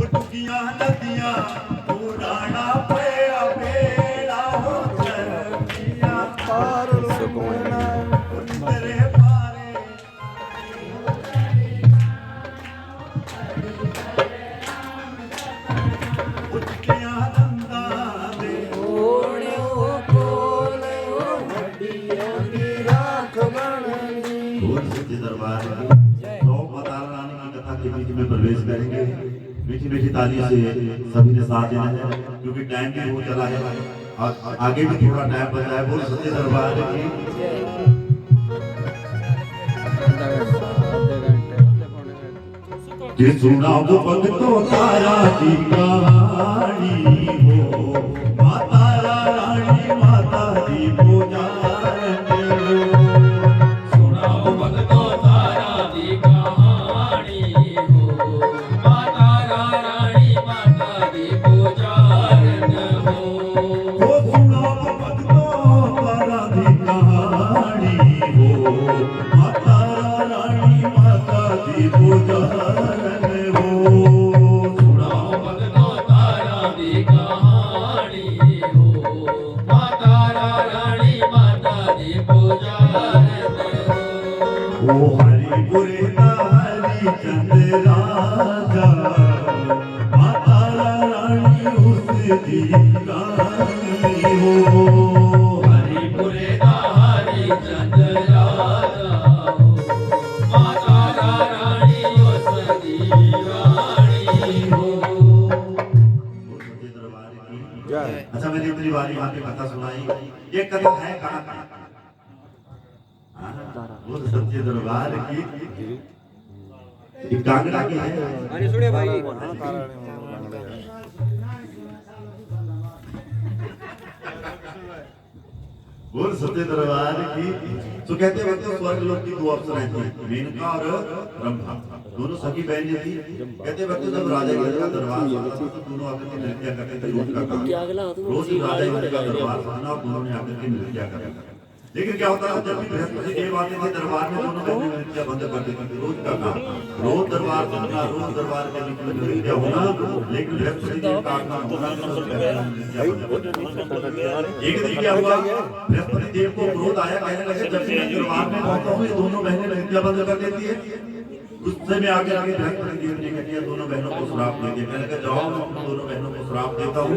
उठकियां नदियां पुराना पे बेड़ा हो चरखियां पार सुकूना तेरे पारे उठकियां नंदा दे ओणे ओ कोले ओ हड्डियों की राख बननी। बोल सच्चे दरबार लोग माता रानी की कथा के बीच में प्रवेश करेंगे। मीठी मीठी ताली से सभी ने साथ देना है क्योंकि टाइम भी बहुत चला है और आगे भी थोड़ा टाइम बचा है। बोल सच्चे दरबार की सुना वो भक्तों तारा की कहानी हो माता रानी माता दी पूजा हरिपुरे हरि चंद राजा माता रानी उसकी रानी हो। हरिपुरे हरि चंद राजा माता रानी उसकी रानी हो। अच्छा मैंने इतनी बार यहाँ पे कथा सुनाई। ये कथा है कहाँ का? वो सच्चे दरबार की कांगड़ा की है। सुने भाई बोल सच्चे दरबार की। तो कहते हैं स्वर्ग लोक की दो अप्सराएं थी, मेनका और ब्रह्मा, दोनों सखी बहनें थी। कहते वक्त जब राजा इंद्र का दरबार सुना तो दोनों आकर के नृत्य करते थे। रोज का काम, रोज राजा इंद्र का दरबार सुना और दोनों ने आकर के नृत्य करते थे। लेकिन क्या होता है जब भी बृहस्पति देव आते थे दरबार में दोनों बहनें नृत्य बंद कर देती थी। रोज का काम, रोज दरबार सुनना, रोज दरबार के बीच में नृत्य होना, लेकिन बृहस्पति देव का आगमन होना एक दिन क्या हुआ, बृहस्पति देव को क्रोध आया, कहने लगे जब भी मैं दरबार में पहुंचता हूँ ये दोनों बहनें नृत्य बंद कर देती है। गुस्से में आगे बृहस्पति देव ने कह दिया दोनों बहनों को श्राप दे दिया। कहने लगा जाओ मैं दोनों बहनों को श्राप देता हूँ।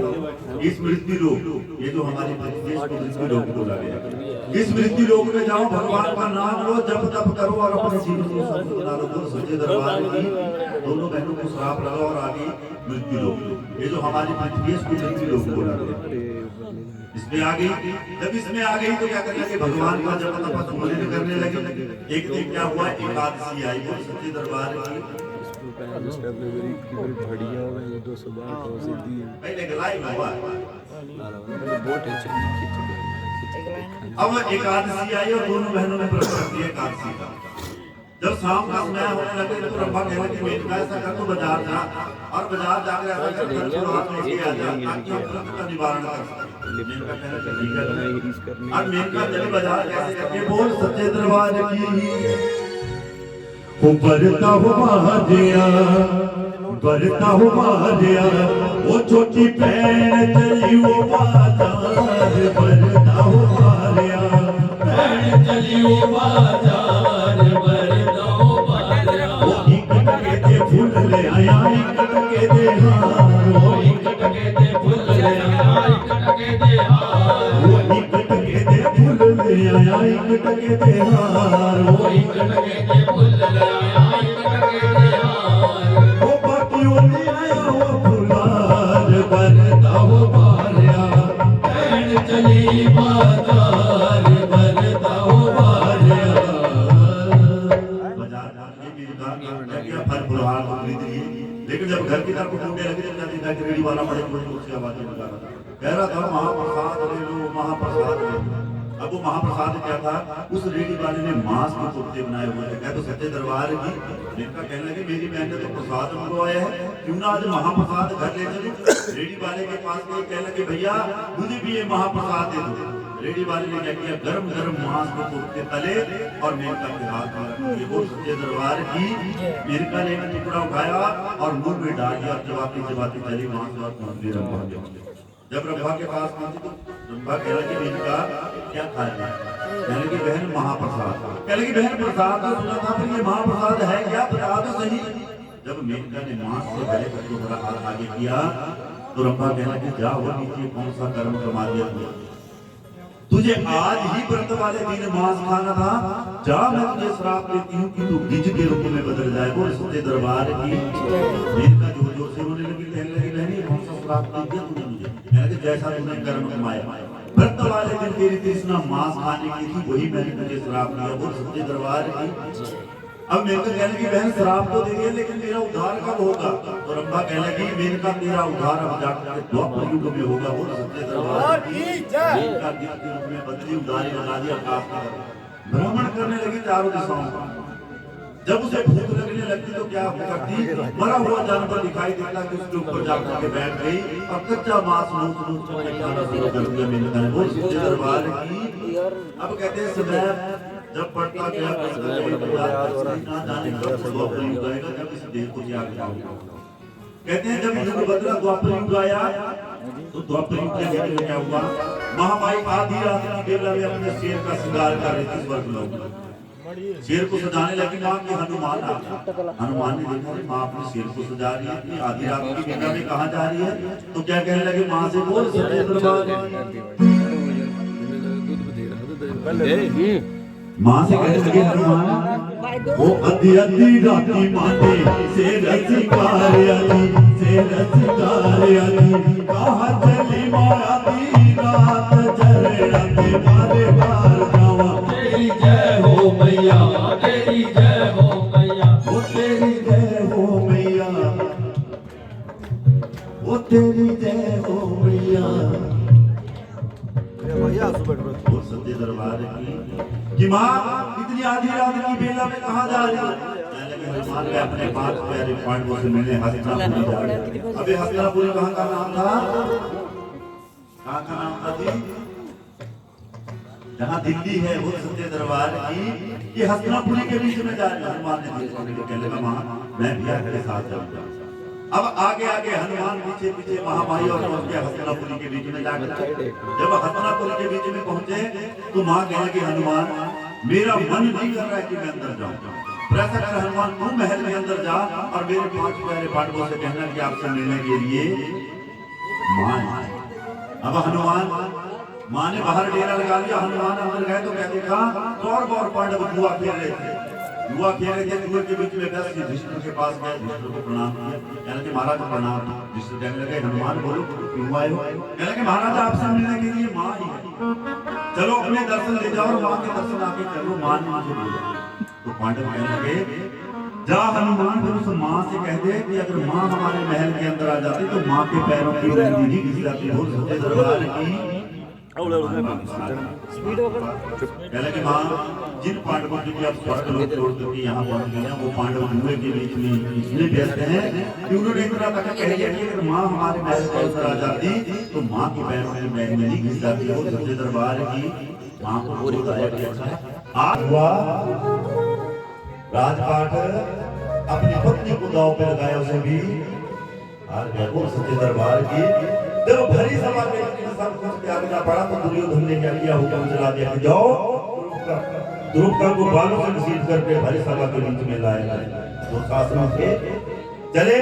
इस मृत्यु लोक, ये जो हमारी देश को मृत्यु लोक बोला गया, इस मृत्यु लोक में जाओ, भगवान का नाम लो, जप तप करो और अपने जीवन को सुखी बना लो। सच्चे दरबार की दोनों बहनों को श्राप लगाओ और आगे मृत्यु लोक, ये जो हमारी देश को मृत्यु लोक बोला गया, इसमें आ गई। जब इसमें आ गई तो क्या करने लगे, भगवान का जप तप सुमरन करने लगे। एक दिन क्या हुआ, एकादशी आई। वो सच्चे दरबार की अब एकादशी आई और दोनों बहनों ने व्रत रख दिया एकादशी का। जब शाम का समय होने लगे तो ब्रह्मा कहने लगे मेनका ऐसा कर तू बाजार जा और बाजार जाकर ऐसा कर हाथ लेके आ जा ताकि हम व्रत का निवारण कर सकें। मेनका कहने लगे ठीक है। और मेनका चली बाजार कैसे करके, बोल सच्चे दरबार की। बरता हुआ महाजिया, बरता हुआ महाजिया, वो छोटी बहन चली वो बाजार। बरता हुआ महाजिया, बहन चली वो बाजार। बरता हुआ महाजिया, वो इकट के दे फूल ले आया, इकट के दे हार। वो इकट के दे फूल ले आया, इकट के दे हार। वो इकट के दे फूल ले आया, इकट के दे हार। वो इकट के दे फूल ले आया, इकट के दे हार। वो बाकियों ले आया वो फुलार। बरता हुआ महाजिया, बहन चली बाजार। बरता हुआ महाजिया, बाजार जाके मेनका क्या फल फुलहार खरीद लिए। लेकिन जब घर की तरफ ढूंढने लगे तो देखा कि रेडी वाला बड़े बड़ी से आवाजें लगा रहा था, कह रहा था महाप्रसाद ले लो, महाप्रसाद ले लो। अब वो महाप्रसाद क्या था, उस रेडी वाले ने मांस के कुर्ते बनाए हुए थे। तो सच्चे दरबार की जिनका कहने लगे मेरी बहन ने तो प्रसाद मंगवाया है, क्यों ना आज महाप्रसाद घर ले चलो। रेडी वाले के पास गए, कहने लगे भैया मुझे भी ये महाप्रसाद दे दो। रेडी वाले ने क्या किया, गरम गरम मांस को तोड़ के तले और मेनका के हाथ में रख दिए। वो सच्चे दरबार की मेनका ने टुकड़ा उठाया और मुंह में डाल दिया, चबाती चबाती चली मांस और मंदिर रंभा के। जब रंभा के पास पहुंची तो रंभा कह लगी मेनका क्या खा रही है? कह लगी बहन महाप्रसाद। कह लगी बहन प्रसाद तो सुना था, फिर ये महाप्रसाद है क्या, बता दो सही। जब मेनका ने मांस से भरे को बड़ा हाथ आगे किया तो रंभा कहने लगी जा वो नीचे कौन सा कर्म कमा दिया तुझे, आज ही व्रत वाले दिन मांस खाना था, जा मैं तुझे श्राप देती हूँ कि तू गिज के रूप में बदल जाए। वो सच्चे दरबार की मेनका जोर जोर से रोने लगी, कहने लगी नहीं कौन सा श्राप दे दिया तूने मुझे, कहने लगी जैसा तूने कर्म कमाया व्रत वाले दिन तेरी तृष्णा मांस खाने की थी, वही मैंने तुझे श्राप दिया। वो सच्चे दरबार की अब मेनका कहने लगी बहन श्राप तो दे दिया लेकिन मेरा उद्धार कब होगा? तो रंभा कहने लगी मेनका तेरा उद्धार अब जाकर द्वापर युग में होगा। वो सच्चे दरबार की मेनका गिद्ध के रूप में बदली, उदारी लगा दी, आकाश में भ्रमण करने लगी चारों दिशाओं का। जब उसे भूख लगने लगती तो क्या करती, मरा हुआ जानवर दिखाई देता कि उसके ऊपर जाकर के बैठ गई और कच्चा मांस नोच नोच कर खाना शुरू कर दिया मेनका ने। वो सच्चे दरबार की अब कहते हैं सदैव जब पढ़ता गया ना जाने कब द्वापर युग आएगा जब इस देह को त्याग जाऊंगा। कहते हैं जब युग बदला द्वापर युग आया तो द्वापर युग के बीच में क्या हुआ, महामाई आधी रात की बेला में अपने शेर का श्रृंगार कर रही थी स्वर्गलोक में। शेर को सजाने लगी मां की हनुमान आ गया। हनुमान ने देखा मां अपने शेर को सजा रही है, आधी रात की बेला में कहां जा रही है, तो क्या कहने लगे मां से बोल सच्चे दरबार मां से कहने लगे हनुमान वो अधी अधी राती माते से रसिकारिया से रसिकारिया कहा चली माया दी रात चले राते मारे बार जावा। तेरी जय हो मैया, तेरी जय हो मैया, वो तेरी जय हो मैया, वो तेरी जय हो मैया। वो सच्चे दरबार की मां इतनी आधी रात की बेला में कहां जा रही है? हनुमान ने अपने पांच प्यारे पांडवों से मिलने हस्तिनापुरी जा रहे हैं। अबे हस्तिनापुरी कहां का नाम था, कहां का नाम था जी, जहां दिल्ली है। वो सच्चे दरबार की ये हस्तिनापुरी के बीच में जा रहे हैं। हनुमान ने कहने लगा मां मैं भी आपके साथ जाऊंगा। अब आगे आगे हनुमान पीछे पीछे महामाई और पहुंच गया हस्तिनापुरी के बीच में जाकर। जब हस्तिनापुरी के बीच में पहुंचे तो मां कहने लगी हनुमान मेरा मन नहीं कर रहा है कि मैं अंदर जाऊं। ऐसा कर हनुमान तू महल के अंदर जा और मेरे पांच प्यारे पांडवों से कहना कि आपसे मिलने के लिए मां। अब हनुमान मां ने बाहर डेरा लगा लिया, हनुमान अंदर गए तो क्या देखा, और पांडव जुआ खेल रहे थे। जुआ खेल रहे थे, जुए के बीच में बैठ के विष्णु के पास गए, विष्णु को प्रणाम किया, कहने के महाराज प्रणाम। विष्णु कहने लगे हनुमान बोलो क्यों आए हो? कहने लगे महाराज आपसे मिलने के लिए मां ही है, चलो अपने दर्शन ले जाओ, मां के दर्शन आके चलो। मां ने मुझे बोला तो पांडव कहने लगे जा हनुमान फिर उस मां से कह दे कि अगर मां हमारे महल के अंदर आ जाती तो मां के पैरों की मेहंदी नहीं घिस जाती। हो सच्चे दरबार की कहने की मां जिन पांडवों की आप स्वर्ग लोक छोड़ करके यहाँ पहुंच गए हैं वो पांडव जुए के बीच में इसलिए व्यस्त हैं कि उन्होंने इतना तक कह दिया कि अगर मां हमारे महल के अंदर आ जाती तो मां की पैरों में मेहंदी नहीं घिस जाती। हो सच्चे दरबार की मां को पूरी आज हुआ राजपाट अपनी पत्नी को दांव पे लगाया, उसे भी हार गया। वो सच्चे दरबार की जब भरी सभा के सब कुछ त्यागना पड़ा तो दुर्योधन ने क्या किया, हुक्म चला दिया कि जाओ द्रुपद को बालों से घसीट करके भरी सभा के बीच में लाया। तो शासनों के चले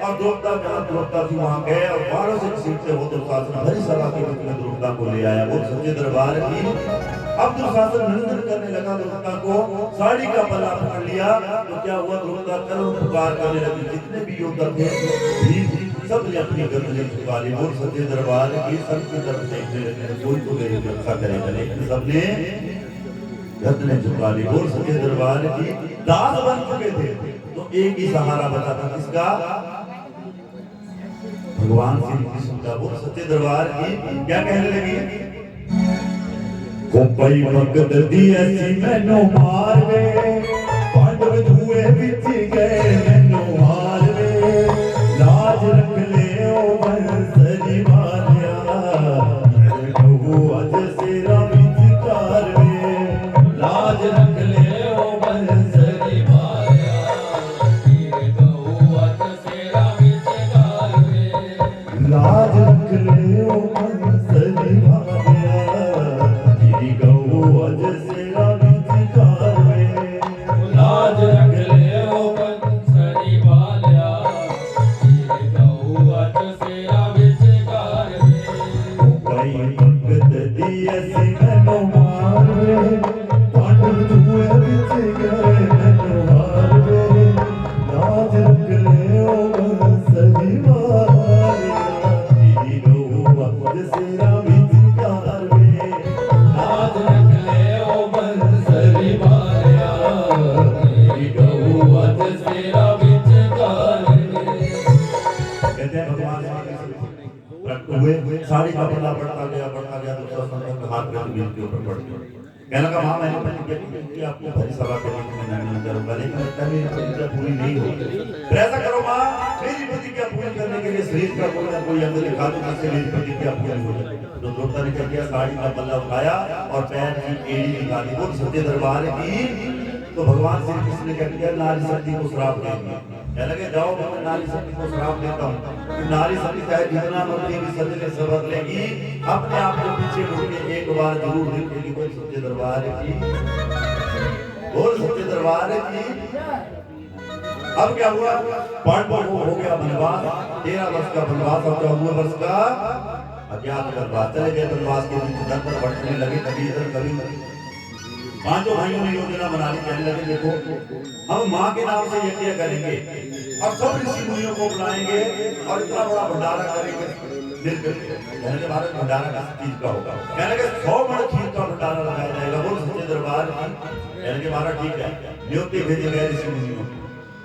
और द्रुपद जी वहां गए और बालों से घसीटते हो तो शासन भरी सभा के बीच में द्रुपद को ले आया। वो सच्चे दरबार की अब दुशासन निंदन करने लगा, द्रुपद को साड़ी का पल्ला पकड़ लिया तो क्या हुआ, द्रुपद करुण पुकार करने लगी। जितने भी योद्धा थे सब ने अपनी गर्दनें झुका ली। वो सच्चे दरबार की सबकी तरफ देखने लगे, कोई तो मेरी रक्षा करेगा, लेकिन सबने गर्दनें झुका ली। वो सच्चे दरबार की दास बन चुके थे तो एक ही सहारा बचा था, किसका, भगवान श्री कृष्ण का। वो सच्चे दरबार की क्या कहने लगी, कोई भगत दी ऐसी मैनू मार गए, पांडव जुए बिच गए मैनू हार गए, लाज रख ले ओ बंसरी वालिया, अज सेरा गौवत सेरा विचकार कहते हैं भगवान प्रकट हुए, साड़ी का पल्ला बढ़ता गया दूसरा संत हाथ में जमीन के ऊपर पड़ गया। कहने लगा मां मैंने प्रतिज्ञा की आपको भरी सभा के बीच में नयन करूंगा, लेकिन लगता है मेरी प्रतिज्ञा पूरी नहीं होगी। फिर ऐसा करो मां, मेरी प्रतिज्ञा पूरी करने के लिए शरीर का कोई अंग दिखा दो जिससे मेरी प्रतिज्ञा पूरी हो जाए। तो द्रौपदी ने क्या किया, साड़ी का पल्ला उठाया और पैर की एड़ी निकाली, वो सत्य दरबार की। तो भगवान श्री कृष्ण ने क्या किया, नारी शक्ति को श्राप दे दिया। कह लगे जाओ मैं नारी शक्ति को श्राप देता हूँ कि नारी शक्ति चाहे जितना मर्जी भी सजने सबक लेगी, अपने आप के पीछे मुड़ के एक बार जरूर देखेगी। बोल सत्य दरबार की, बोल सत्य दरबार की। अब क्या हुआ, पांडवों को हो गया वनवास, 13 वर्ष का वनवास। अब 14 वर्ष का अज्ञात वनवास। चले गए वनवास के बीच दर पर बढ़ने लगे, कभी इधर कभी। पांचों भाइयों ने योजना बना ली, कहने लगे देखो हम माँ के नाम से यज्ञ करेंगे और सब ऋषि मुनियों को बुलाएंगे और इतना बड़ा भंडारा करेंगे मिलकर। कहने के भारत भंडारा का चीज का होगा, कहने लगे 100 मण खीर का भंडारा लगाया जाएगा। बोल सच्चे दरबार। कहने के भारत ठीक है, न्योते भेजे गए ऋषि मुनियों।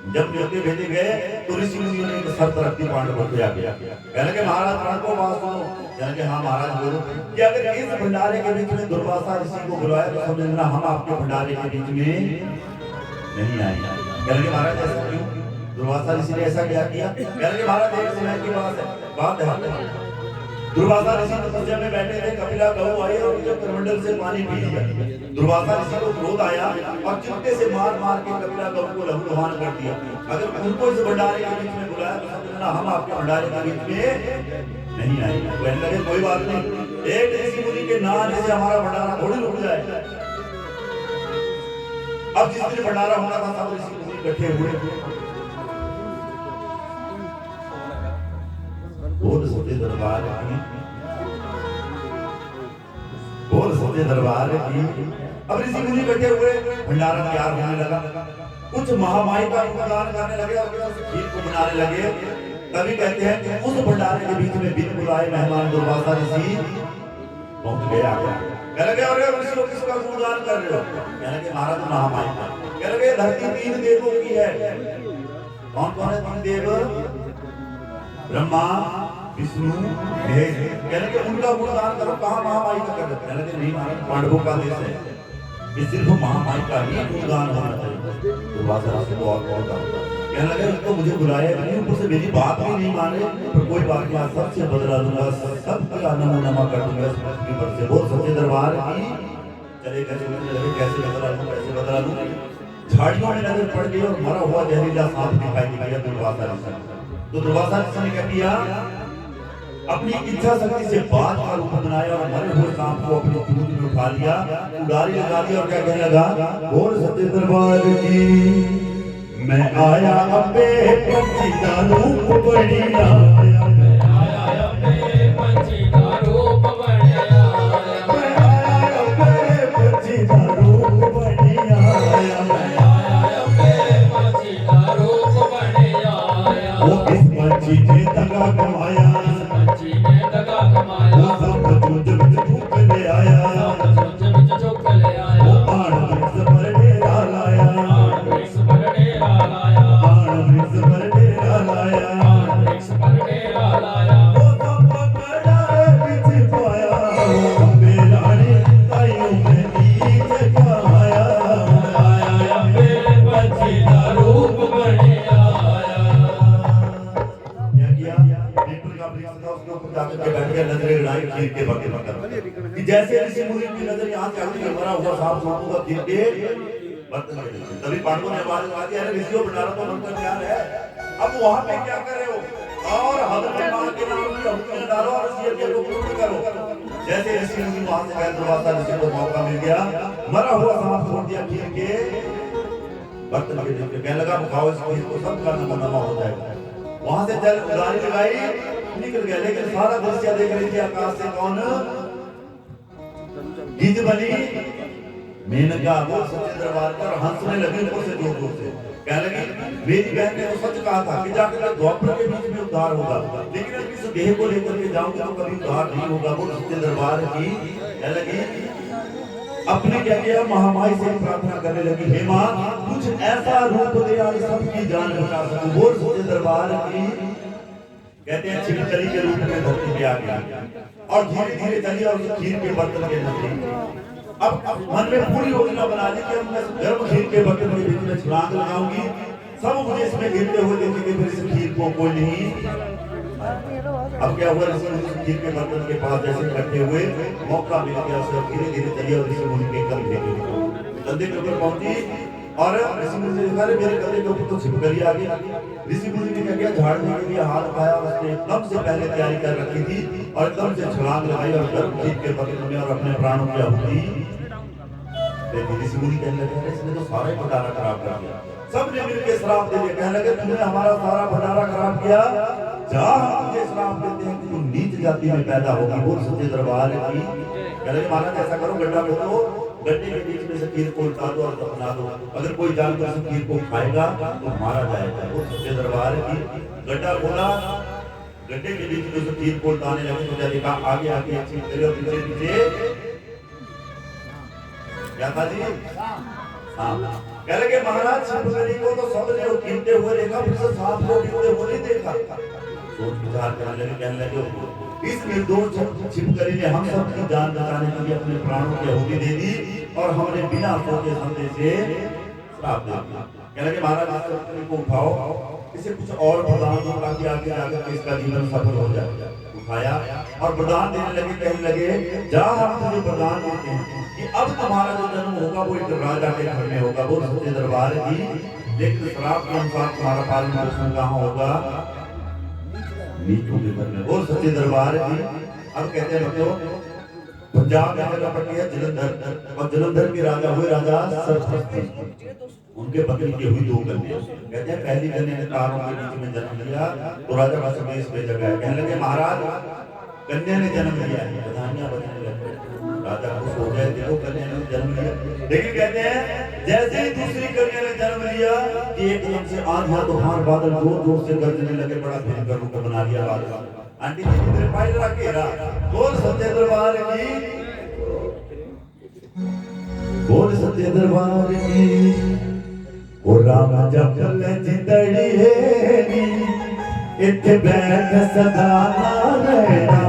जब न्योते भेजे गए तो ऋषि मुनियों ने शर्त रखी पांडवों को आगे। कहने के महाराज पांडवों बात सुनो। कहने के हाँ महाराज बोलो कि अगर इस भंडारे के बीच में दुर्वासा ऋषि को बुलाया तो समझना हम आपके भंडारे के बीच में नहीं आएंगे। कहने के महाराज ऐसा क्यों, दुर्वासा ऋषि ने ऐसा क्या किया। कहने के महाराज एक समय की बात है, दुर्वासा ऋषि तपस्या में बैठे थे, कपिला गऊ आई और उनके करमंडल से पानी पी लिया। दुर्वासा ऋषि को क्रोध आया और चिमटे से मार मार के कपिला गऊ को लहूलुहान कर दिया। अगर उनको इस भंडारे के बीच में बुलाया तो समझना हम आपके भंडारे के बीच में नहीं आएंगे। कहने लगे कोई बात नहीं, एक ऋषि मुनि के ना आने से हमारा भंडारा थोड़ी रुक जाए। अब जिस दिन भंडारा होना था सब ऋषि मुनि इकट्ठे हुए। बोल सत्य दरबार की, बोल सत्य दरबार की। अब ऋषि मुनि इकट्ठे हुए, भंडारा तैयार होने लगा। कुछ महामाई का गुणगान करने लगे और खीर को बनाने लगे। तभी कहते हैं कि उस भंडारे के बीच में बिन बुलाए मेहमान दुर्वासा ऋषि पहुंच गया। कह लगे अरे ऋषियों किसका गुणगान कर रहे हो। कहने के महाराज महामाई का। कह लगे धरती 3 देवों की है। कौन कौन है 3 देव, ब्रह्मा विष्णु महेश। कहने के उनका गुणगान करो, कहाँ महामाई का कर। कहने के नहीं महाराज पांडवों का देश है, ये सिर्फ महामाई का ही गुणगान होना चाहिए। दुर्वासा ऋषि को और कहने लगे तो मुझे बुलाया नहीं, ऊपर से मेरी बात भी नहीं माने, तो कोई बात नहीं सबसे बदला दूंगा, सबका नमूनमा कर दूंगा पृथ्वी पर से। बोल सच्चे दरबार की। चले कैसे बदला लूं, कैसे बदला लूं। झाड़ियों में नजर पड़ गई और मरा हुआ जहरीला सांप दिखाई दिया दुर्वासा ऋषि। तो दुर्वासा ऋषि ने क्या किया, अपनी इच्छा शक्ति से बात का रूप बनाया और मरे हुए सांप को अपनी पूंछ में उठा लिया, उड़ारी लगा दी और क्या कहने लगा, बोल सच्चे दरबार की। मैं आया अबे पंछी का रूप बड़ी आया, मैं आया अबे पंछी का रूप बड़ी आया, मैं आया अबे पंछी का रूप बड़ी आया, मैं आया अबे पंछी का रूप बड़ी आया। वो इस पंछी ने दगा कमाया, पंछी ने दगा कमाया, वो सब चुंझ में चुक ले आया, सब चुंझ में चुक ले आया। वो बाण वृक्ष पर डेरा लाया, बाण वृक्ष पर डेरा लाया, बाण वृक्ष पर डेरा लाया, बाण वृक्ष पर डेरा लाया। वो सब पकड़ा पीछे पाया, वो बेरानी ताइयों में नीचे आया, आया अबे पंछी का रूप बड़ी आया। क्या किया, पीपल का वृक्ष था उसके ऊपर जाकर के बैठ गया, नजरें गड़ाई खीर के बके बकर कि जैसे ऋषि मुनि की नजर यहाँ से आती है, मरा हुआ सांप सांपों का खीर के बर्तन में। तभी पांडवों ने आवाज लगा दी, अरे ऋषियों भंडारा तो बनकर तैयार है, अब वहां पे क्या कर रहे हो, और हजरत मां के नाम की हुक्म डालो और इस यज्ञ को पूर्ण करो। जैसे ऋषि मुनि वहां से गए, दुर्वासा ऋषि को मौका मिल गया, मरा हुआ सांप छोड़ दिया खीर के बर्तन के नीचे। कहने लगा खाओ इसको, सबका नमूना हो जाएगा। वहां से जल उड़ारी लगाई, निकल गया। लेकिन सारा दृश्य देख रही थी आकाश से कौन, गिद्ध बनी मेनका। वो सच्चे दरबार पर हंसने लगी ऊपर से जोर जोर से। कहने लगी मेरी बहन ने तो सच कहा था कि जाकर द्वापर के बीच में उद्धार होगा, लेकिन इस देह को लेकर के जाऊंगा तो कभी उद्धार नहीं होगा। वो सच्चे दरबार की कहने लगी अपने क्या किया, महामाई से प्रार्थना करने लगी, हे माँ कुछ ऐसा रूप दे आज सबकी जान बचा सकूं। बोल सच्चे दरबार की। कहते हैं छिपकली के रूप में धरती पे आ गया और धीरे धीरे चली और उस खीर के बर्तन के नजदीक। अब मन में पूरी योजना बना ली कि अब मैं गर्म खीर के बर्तन के बीच में छलांग लगाऊंगी, सब मुझे इसमें गिरते हुए देखेंगे, फिर इस खीर को कोई नहीं। अब क्या हुआ, ऋषि मुनि खीर के बर्तन के पास जैसे इकट्ठे हुए, मौका मिल गया उसे, धीरे धीरे चली और ऋषि मुनि के कंधे के ऊपर पहुंची और ऋषि मुनि ने देखा मेरे कंधे के ऊपर तो छिपकली आ गई। ऋषि मुनि ने क्या किया, झाड़ने के लिए हाथ उठाया, उसने एकदम से पहले तैयारी कर रखी थी और एकदम से छलांग लगाई और गर्म खीर के बर्तन में और अपने प्राणों की आहुति। ऋषि मुनि कहने लगे, इसने तो सारा ही भंडारा खराब कर दिया। सबने मिलकर श्राप दे दिया, कहने लगे तुमने हमारा सारा भंडारा खराब किया, जा हम तुझे श्राप देते हैं कि तू नीच जाति में पैदा होगी। बोल सच्चे दरबार की। कहने लगे महाराज ऐसा करो, गड्ढा खोदो, गड्ढे के बीच में से खीर को उठा दो और दफना दो, अगर कोई जानवर इस खीर को खाएगा तो मारा जाएगा। बोल सच्चे दरबार की। गड्ढा खोदा, गड्ढे के बीच में से खीर को उठाने लगे तो देखा आगे आगे छिपकली और पीछे पीछे क्या था जी, कह लगे महाराज छिपकली को तो सबने गिनते हुए देखा, फिर से सांप को गिनते हुए नहीं देखा। सोच विचार करने लगे, कहने लगे इस निर्दोष छिपकली ने हम सब की जान बचाने के लिए अपने प्राणों की आहुति दे दी और हमने बिना सोचे समझे से श्राप दे दिया। कहने लगे महाराज इस छिपकली को उठाओ, इसे कुछ और वरदान दो ताकि आगे जाकर इसका जीवन सफल हो जाए। उठाया और वरदान देने लगे, कहने लगे जा हम तुझे वरदान देते हैं कि अब तुम्हारा जो जन्म होगा वो एक राजा के घर में होगा। वो सच्चे दरबार की। लेकिन श्राप के अनुसार तुम्हारा पालन पोषण कहाँ होगा, नीचों के घर में। वो सच्चे दरबार की। अब कहते हैं बच्चों, पंजाब में जगह पड़ती है जलंधर, और जलंधर के राजा हुए राजा सरस्वती। उनके पत्नी की हुई 2 कन्या। कहते हैं पहली कन्या ने तारों के बीच में जन्म लिया तो राजा का समेश भेजा गया। कहने लगे महाराज कन्या ने जन्म लिया है, बधाइयां बजने लगी। राजा खुश हो गए, देखो कन्या ने जन्म लिया। लेकिन कहते हैं जैसे ही दूसरी कन्या ने जन्म लिया कि एकदम से आंधियां तूफान बादल जोर जोर से गरजने लगे, बड़ा भयंकर रूप बना लिया बादल। आंटी जी तेरे पाई लगा घेरा। बोल सच्चे दरबार की। बोल सच्चे दरबार की। ओ राम जपल जिंदड़ी है नी, इत्थे बैठ सदा ना रहना।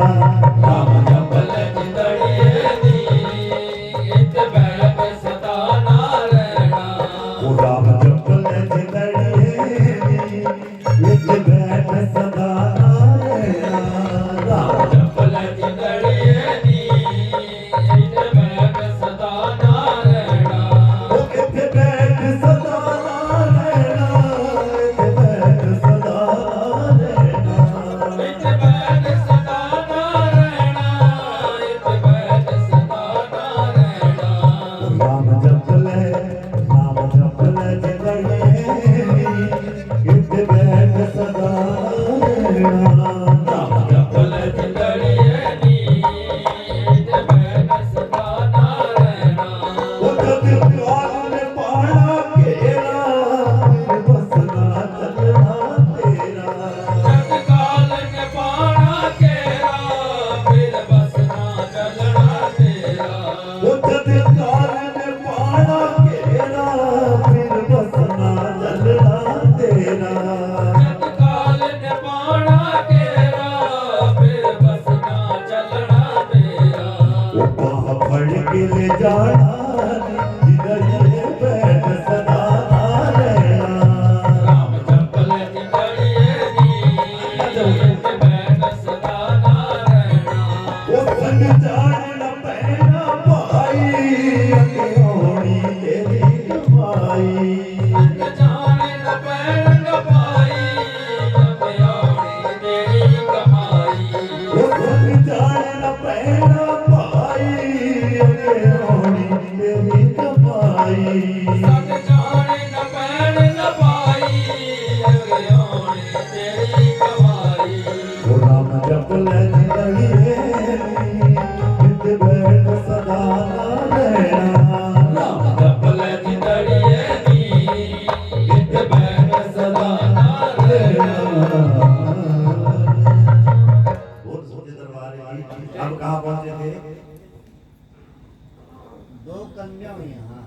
राम जपल जिंदड़ी है नी, इत्थे बैठ सदा ना रहना। ओ राम जपल जिंदड़ी है नी, इत्थे बैठ सदा ना रहना। राम जपल जिंदड़ी है नी, इत्थे बैठ सदा ना रहना। ओ इत्थे बैठ सदा ना रहना, इत्थे बैठ सदा ना रहना। इत्थे बैठ सदा ना रहना, इत्थे बैठ सदा ना रहना। राम जपले जिंदड़ी है नी, इत्थे बैठ सदा दो कन्या हुई हैं, हाँ।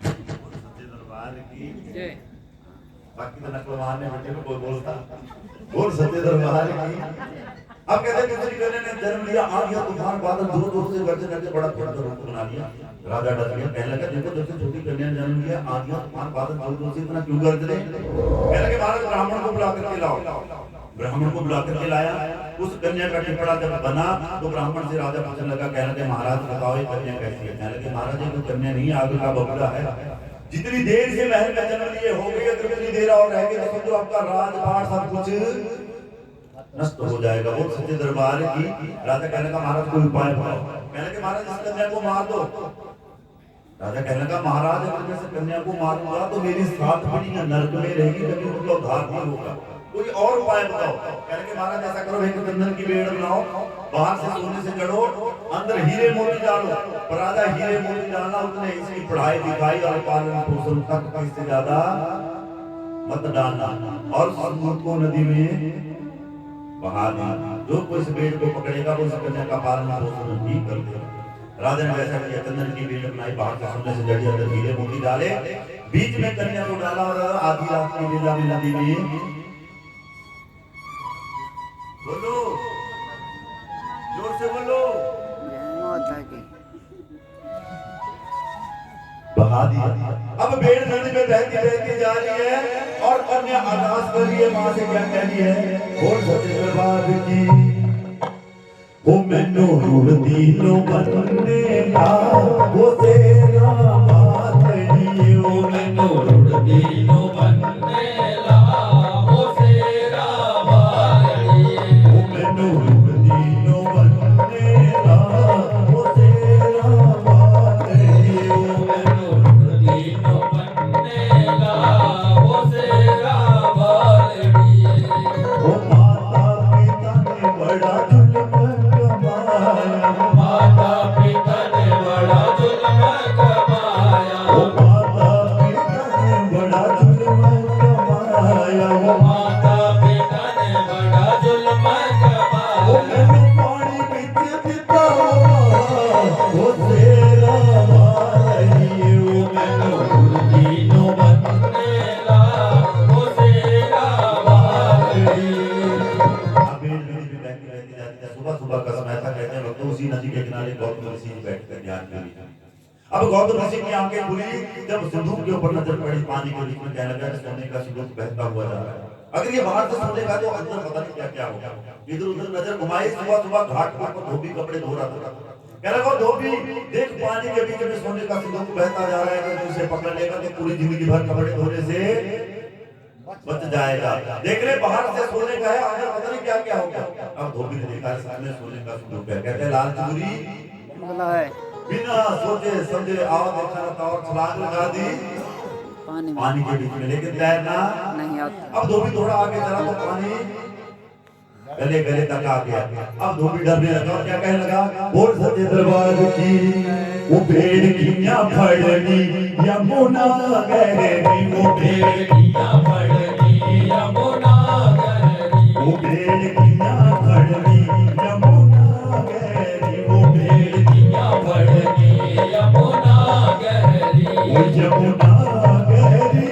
सच्चे दरबार की जय। बाकी तो नकलवान ने बेटे को कोई बोलता बोल सच्चे दरबार की। अब कहते हैं दूसरी कन्या ने जन्म लिया, आ गया तूफान बादल दूर दूर से गरजे गरजे बड़ा छोटा रूप बना लिया। राजा डर गया, कहने लगा देखो जब से छोटी कन्या ने जन्म लिया आ गया तूफान बादल दूर दूर से इतना क्यों गरज रहे। कहने लगे महाराज ब्राह्मण को बुला करके लाओ। ब्राह्मण को बुला करके लाया। उस कन्या का टिपड़ा जब बना तो ब्राह्मण से राजा पूछने लगा, कहने लगे महाराज बताओ ये कन्या कैसी है। कहने लगे महाराज ये कन्या नहीं आगे का बबूला है, जितनी देर से महल में जन्म लिए हो गई, अगर इतनी देर और रह गई तो समझो आपका राजपाट सब कुछ नष्ट हो जाएगा। वो सच्चे दरबार की। राजा कहने का महाराज कोई उपाय बताओ। कहने के महाराज इस कन्या को मार दो। राजा कहने का महाराज अगर मैं इस कन्या को मारूंगा तो मेरी 7 पीढ़ियां नरक में रहेगी, कभी उनका उद्धार नहीं होगा, कोई और उपाय बताओ। कहने के महाराज ऐसा करो एक चंदन की बेड़ बनाओ, बाहर से सोने से जड़ो, अंदर हीरे मोती डालो। पर राजा हीरे मोती डालना उसने इसकी पढ़ाई लिखाई और पालन पोषण तक इससे ज्यादा मत डालना, और सूर्य को नदी में बहा देना। जो कोई इस बेड़ को पकड़ेगा वो इस कन्या का पालन पोषण ठीक कर देगा। राजा ने वैसा किया, चंदन की बेड़ बनाई, बाहर से सोने से जड़ी, अंदर हीरे मोती डाले, बीच में कन्या को डाला और आधी रात की लीला में नदी में बोलो जोर से बोलो बहा दिया। अब बेड़ नदी में बहती बहती जा रही है और कन्या अरदास कर रही है, मां से क्या कह रही है, बोल सच्चे दरबार की। वो मैनू रूड़ दीनो बनने ला वो तेरा मातड़ी, वो मैनू रूड़ दीनो बनने ला वो तेरा मातड़ी, वो मैनू रूड़ दीनो बनने ला वो तेरा मातड़ी, वो मैनू रूड़ दीनो बनने ला वो तेरा मातड़ी। वो माता पिता ने बड़ा जुल्म माता पिता ने बड़ा जुल्म कमाया, ओ माता पिता ने बड़ा जुल्म कमाया, ओ माता पिता ने बड़ा जुल्म कमाया। ओ मैनू पानी बिच दिता वो तेरा मारई, ओ मैनू दीनो बनने ला वो तेरा मारई। सुबह सुबह का समय था, कहते हैं भक्तों उसी नदी के किनारे गौतम ऋषि बैठकर ध्यान कर रहे थे। अब गौतम ऋषि की आंखें खुली जब सिंदूक के ऊपर नजर पड़ी, पानी के बीच में कहने लगा सोने का सिंदूक बहता हुआ जा रहा है, अगर ये बाहर से सोने का तो अंदर पता नहीं क्या क्या होगा। इधर उधर नजर घुमाई, सुबह सुबह घाट पर धोबी कपड़े धो रहा था। कह लगा धोबी देख पानी के बीच में सोने का सिंदूक बहता जा रहा है, अगर उसे पकड़ लेगा तो पूरी जिंदगी भर कपड़े धोने से बच जाएगा। देख रहे बाहर से सोने का है, अंदर पता नहीं क्या क्या होगा। अब धोबी ने देखा सामने सोने का सिंदूक है, कहते हैं लाल चूरी बिना सोचे समझे आओ देखा था और छलांग लगा दी पानी के बीच में, लेकिन तैरना नहीं आता। अब धोबी थोड़ा आगे चला तो पानी गले गले तक आ गया। अब धोबी डरने लगा और क्या कहने लगा, बोल सच्चे दरबार की। वो भेड़ किया फड़नी यमुना गहरी, वो भेड़ किया फड़नी यमुना गहरी, वो भेड़ किया फड़नी यमुना गहरी, वो भेड़ किया फड़नी यमुना गहरी, वो यमुना गहरी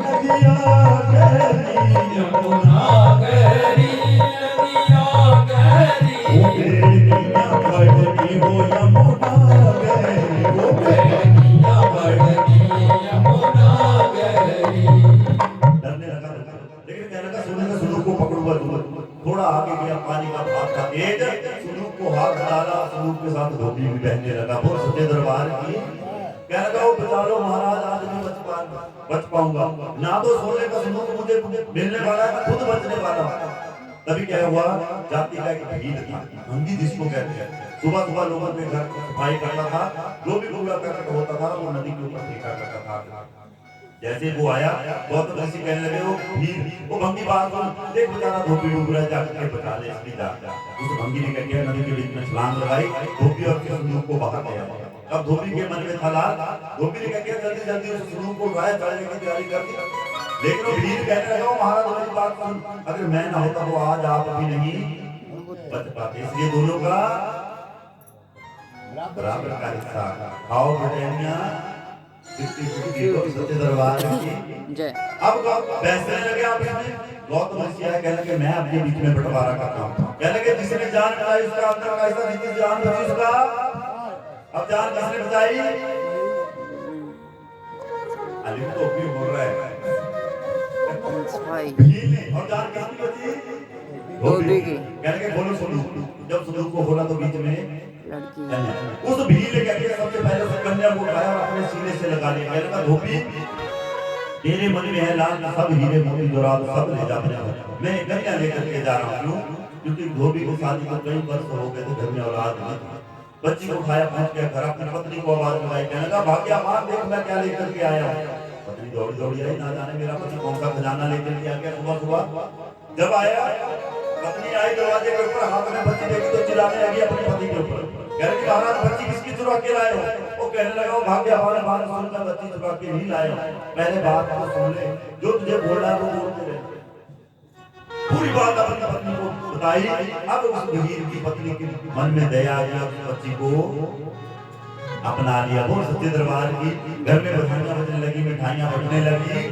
नदिया गहरी, यमुना गहरी नदिया गहरी, वो भेड़ किया फड़नी वो यमुना गहरी, वो भेड़ किया फड़नी यमुना गहरी। डरने लगा, लेकिन कहने लगा सोने का सिंदूक को पकड़ूंगा दूंगा। थोड़ा आगे गया, पानी का भाग था, एक सिंदूक को हाथ डाला, सिंदूक के साथ धोबी भी बहने लगा। बोल सच्चे दरबार की। कहने लगा वो बचा लो महाराज, आज मैं बच पाऊंगा ना, तो सोने का सिंदूक मुझे मिलने वाला है, मैं खुद बचने वाला हूँ। तभी क्या हुआ, जाति का एक भीड़ था, भंगी जिसको कहते हैं, सुबह सुबह लोगों के घर सफाई करता था, जो भी कूड़ा करकट होता था वो नदी के ऊपर फेंका करता था। जैसे वो आया गौतम ऋषि कहने लगे वो भीड़, वो भंगी बात देख बेचारा धोबी डूब रहा है, जाके बचा ले इसकी जान। उस भंगी ने क्या किया, नदी के बीच में छलांग लगाई, धोबी और सिंदूक को बाहर ले आया। अब धोबी के मन में था लाल, धोबी ने क्या किया, जल्दी जल्दी उस सिंदूक को उठाया, चढ़ने की तैयारी कर दी। लेकिन वो भीड़ कहने लगा महाराज मेरी बात सुन, अगर मैं ना होता तो आज आप भी नहीं बच पाते, इसलिए दोनों का बराबर का हिस्सा खाओ बेटियां 50-50 को सच्चे दरबार की जय। अब बैठने लगे आप इसमें गौतम ऋषि आए कहने लगे मैं आपके बीच में बंटवारा करता हूं कहने लगे जिसने जान बचाई उसका अंदर का हिस्सा जिसने जान बचाई उसका अब जान किसने बचाई अली तो भी बोल रहा है भाई और जान किसकी बची धोबी की कहने लगे बोलो सुनो जब सुदूक को बोला तो बीच में लड़की उस भील कहते सबसे पहले उस कन्या को उठाया और अपने सीने से लगा लिया कहने लगा धोबी तेरे मन में है लाल सब हीरे मोती जोरात सब ले जा मैं कन्या लेकर के जा रहा हूँ क्योंकि धोबी को शादी को कई वर्ष हो गए थे घर में औलाद नहीं थी बच्ची को उठाया पहुंच गया घर अपनी पत्नी को आवाज लगाई कहने लगा भाग्या मां देख मैं क्या लेकर के आया हूँ पत्नी दौड़ी दौड़ी आई ना जाने मेरा पति कौन सा खजाना लेकर के आ गया सुबह सुबह जब आया पत्नी आई दरवाजे के ऊपर हाथ में बच्ची देखी तो चिल्लाने लगी अपने पति के ऊपर कह रही महाराज बच्ची किसकी चुरा के लाए हो वो कहने लगा वो भाग्यवान बात सुनकर बच्ची चुरा के नहीं लाए हो पहले बात को सुन ले जो तुझे बोल रहा है वो बोलते रहे पूरी बात अपनी पत्नी को बताई अब उस वीर की पत्नी के मन में दया आ गया उस बच्ची को अपना लिया बोल सच्चे दरबार की घर में बधाइयां बजने लगी मिठाइयां बटने लगी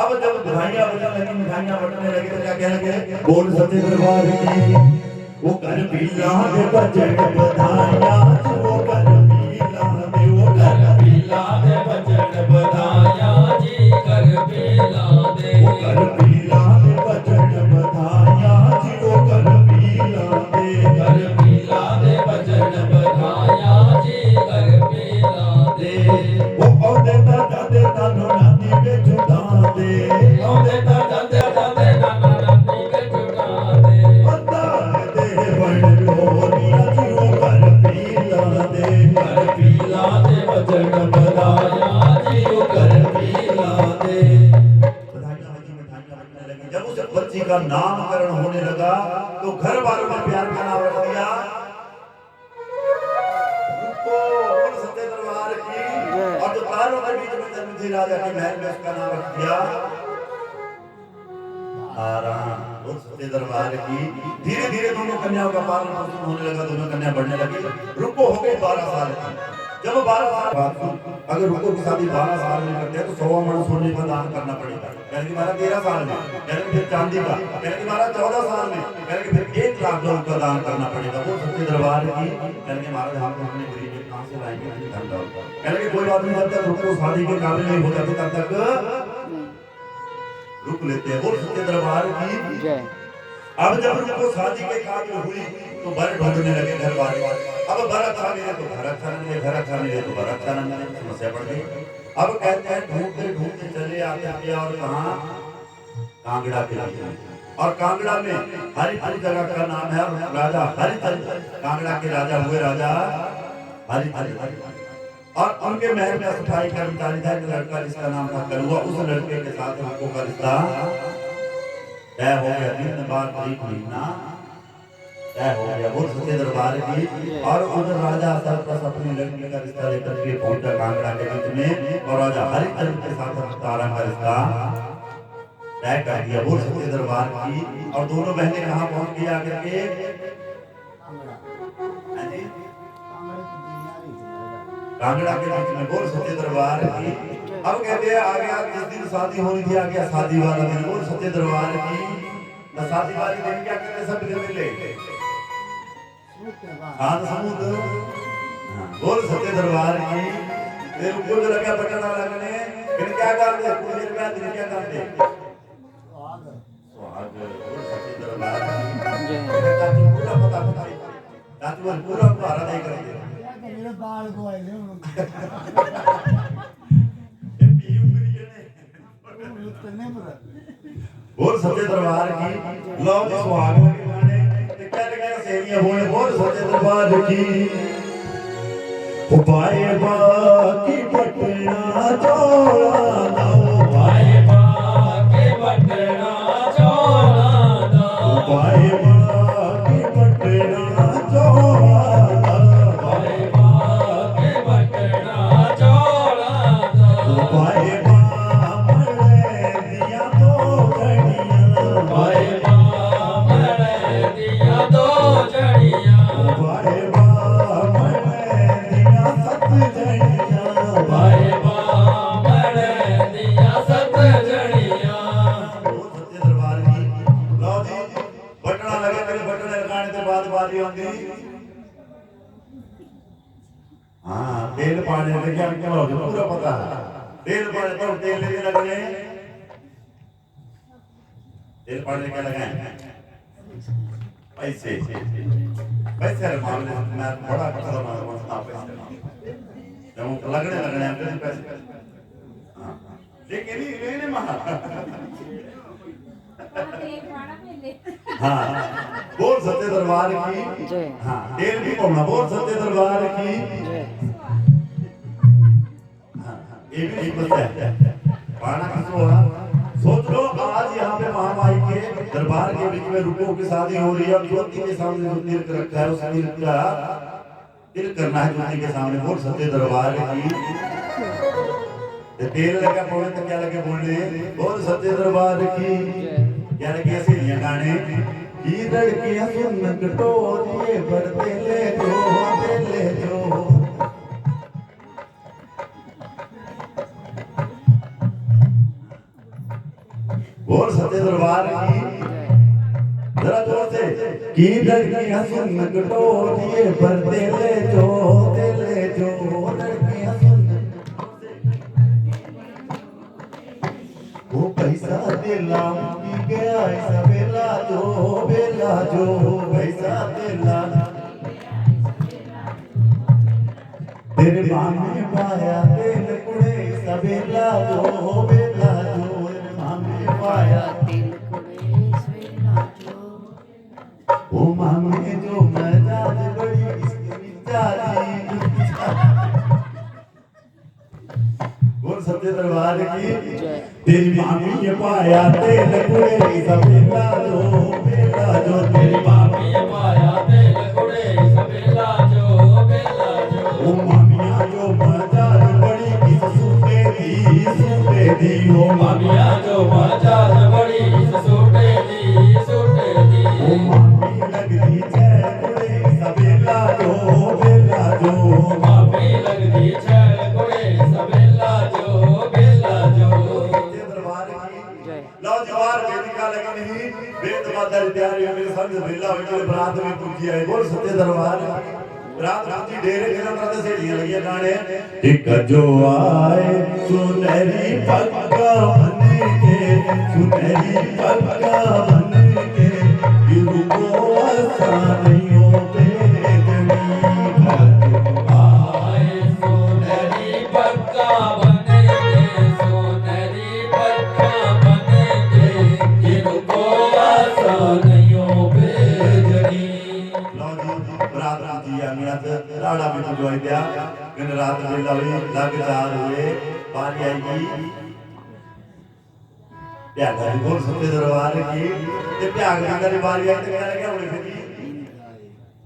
अब जब बधाइयां बजने लगी मिठाइयां बटने लगी तो क्या कहने लगे बोल सच्चे दरबार की वो कर पीला दे बजट बधाइयां वो कर पीला दे वो कर पीला दे बजट बधाया जी कर पीला दे वो कर पीला दे बजट बधाइयां जी वो कर पीला दे कर पीला दे बजट बधाया जी कर पीला दे वो औदे ता नो नाती पे जुदा दे औदे ता जाते नाना नाती के जुटा दे पता दे बड़ लोनिया जी वो कर पीला दे कर पीला दे बजट बधाया जी कर पीला दे बधाइयां बजी मिठाइयां बजने लगी जब उस बच्ची का नामकरण होने लगा तो घर वालों ने प्यार का नाम रख दिया रुको बोल सच्चे दरबार की और जो तारों के बीच में जन्म थी राजा के महल में उसका नाम रख दिया आराम बोल सच्चे दरबार की धीरे धीरे दोनों कन्याओं का पालन पोषण होने लगा दोनों कन्या बढ़ने लगी रुको हो गई 12 साल की जब 12 साल बाद अगर रुको की शादी 12 साल में करते हैं तो 100 मण सोने का दान करना पड़ेगा कहने की महाराज 13 साल में कहने की फिर चांदी का कहने की महाराज 14 साल में कहने की फिर 1 लाख रुपए का दान करना पड़ेगा वो सच्चे दरबार की कहने की महाराज हम तो अपने गरीब के कहां से लाएंगे धन दौलत कहने की कोई बात नहीं जब तक रुको शादी के काबिल नहीं हो जाते तब तक रुक लेते हैं बोल सच्चे दरबार की जय। अब जब उनको शादी के काबिल हुई तो बर ढूंढने लगे घर वाले अब बर अच्छा मिले तो घर अच्छा मिले घर अच्छा मिले तो बर अच्छा न मिले समस्या बढ़ गई अब कहते हैं ढूंढते ढूंढते चले आते हैं और कहां कांगड़ा के लिए और कांगड़ा में हरिचंद जगह का नाम है राजा हरिचंद कांगड़ा के राजा हुए राजा हरिचंद और उनके महल में सफाई कर्मचारी था एक लड़का जिसका नाम था कलुआ उस लड़के के साथ उनको का रिश्ता तय हो गया 3 बार 1 महीना तय हो गया वो सच्चे दरबार की और उधर राजा सरपस अपनी लड़की का रिश्ता लेकर के पहुंचा कांगड़ा के बीच में और राजा हरिचंद के साथ तारा का रिश्ता तय कर दिया वो सच्चे दरबार की और दोनों बहनें कहां पहुंच गई आकर के कांगड़ा के बीच में बोल सच्चे दरबार की अब कहते हैं आ गया जिस दिन शादी होनी थी आ गया शादी वाला दिन बोल सच्चे दरबार की ना शादी वाली दिन क्या कहते सब दिन मिले हाँ समूद बोल सच्चे दरबार की तेरे को जो लगा बटन लगने फिर क्या कर दे कुछ देर बाद दिन क्या कर दे सुहाग बोल सच्चे दरबार की ताकि पूरा पता बताई ताकि वो पूरा भारत नहीं करेंगे बाल को आए ने बोल सच्चे दरबार की लो जी सुहाग के गाने ते क्या लगा सेरियां होने बोल सच्चे दरबार की उपाय बाकी पटना चोला दो पाए बाके बटना चोला दा उपाय बाकी पटना चोला पाए बाके बटना चोला दा उपाय बामले दिया तो घड़ियां पाए बामले दिया दो जड़ियां उपाय बामले हाँ तेल पाने लगे क्या क्या हो गया पूरा पता है तेल पाने तो तेल लेके लगने तेल पाने क्या लगाए पैसे पैसे के मामले में बड़ा खतरा मामला पैसे जब लगने हमसे पैसे हाँ लेकिन लेने महा हाँ बोल सत्य दरबार की जय। हाँ तेल भी पाना बोल सत्य दरबार की जय। ये भी एक बात है पाना किसको हुआ सोच लो आज यहाँ पे महामाई के दरबार के बीच में रुको की शादी हो रही है और ज्योति के सामने जो तिलक रखा है उस तिलक का तिलक करना है ज्योति के सामने बोल सत्य दरबार की तेल लगा बोले तो क्या लगे बोलने बोल सत्य दरबार की क्या लगे ऐसे नहीं गाने की लड़कियां सुन कटोरिए भरते ले जो बोल सत्य दरबार की जरा जोर से की लड़कियां सुन कटोरिए भरते ले जो लड़कियां सुन वो पैसा दिला की गया ऐसा बेला जो पैसा दिला तेरे मामे पाया तेल कुड़े ऐसा बेला जो तेरे मामे पाया तिल कुड़े सवेला जो वो मामे जो मजाज बड़ी इसकी मिजाजी बोल सत्य दरबार की तेरी मामी ये पाया तेल कुड़े सवेला जो तेरी मामी ये पाया तेल कुड़े सवेला जो ओ मामिया जो मजाज बड़ी किस सूटे दी ओ मामिया जो मजाज बड़ी सूटे दी ओ मामी लगदी छैल कुड़े सवेला जो मामी लगदी छैल कुड़े सवेला जो दरबार की जय। लो जवार वेदिका लगी नहीं वेद माता तैयारी है मेरे संग वेला होके बरात में पूजी है बोल सत्य दरबार रात राती डेरे के रात से लिए लगे गाने एक जो आए सुनहरी पक्का बने के सुनहरी पक्का बने के गुरु को आसानियों पे आए सोनरी पक्का बने के सोनरी पक्का बने के इनको आसानियों भेजनी रात राती अमियात राड़ा में जो है क्या दिन रात वेला हुई लग चार हुए बारी आएगी प्याग बोल सत्य दरबार की ते प्याग की बारी आई तो क्या लगे होने फिर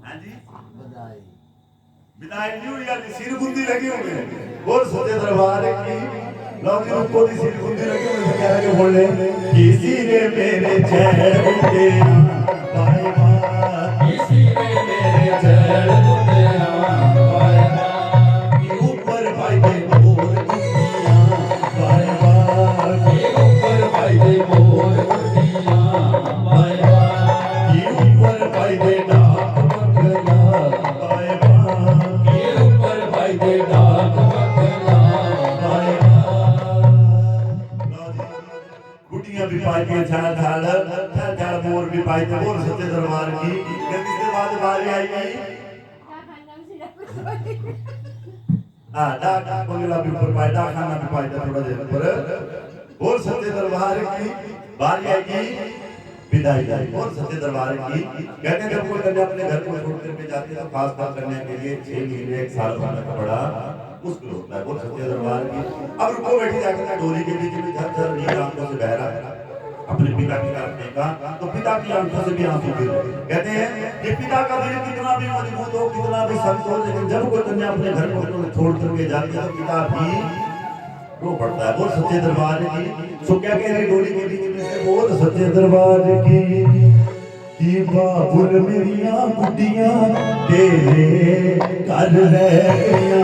हां जी बधाई विदाई न्यू ईयर की सिर गुंदी लगी होंगे बोल सत्य दरबार की लोग उनको दी सिर गुंदी लगी होंगे क्या लगे बोलने किसी ने मेरे चेहरे पे पाए किसी ने मेरे चैन दुनिया पाया कि ऊपर भाई दे मोर दुनिया पाए कि ऊपर भाई दे मोर दुनिया पाया कि ऊपर भाई दे डाक बंगला पाए कि ऊपर भाई दे डाक बंगला गुटियां भी पाई के झाल मोर भी पाई थे बोल सत्य दरबार की जब इसके बाद बारी आएगी हाँ डाक बंगला भी ऊपर पाए डाक खाना भी पाई था थोड़ा देर पर बोल सत्य दरबार की बारी आएगी विदाई बोल सत्य दरबार की कहते हैं जब कोई कन्या अपने घर को छोड़ करके जाती है तो खास बात करने के लिए 6 महीने 1 साल रहने का बड़ा मुश्किल होता है बोल सत्य दरबार की अब रुको बैठी जाकर डोली के बीच में झर नील आंखों से बह रहा है अपने पिता की तरफ देखा तो पिता की आंखों से भी आंसू गिर रहे कहते हैं कि पिता का दिल कितना भी मजबूत हो कितना भी सख्त हो लेकिन जब कोई कन्या अपने घर को छोड़ करके जाती है तो पिता भी रो पड़ता है बोल सत्य दरबार की सो क्या कह रही डोली के बीच में से बोल सत्य दरबार की बाबुल मेरिया गुड्डियां तेरे घर रह गया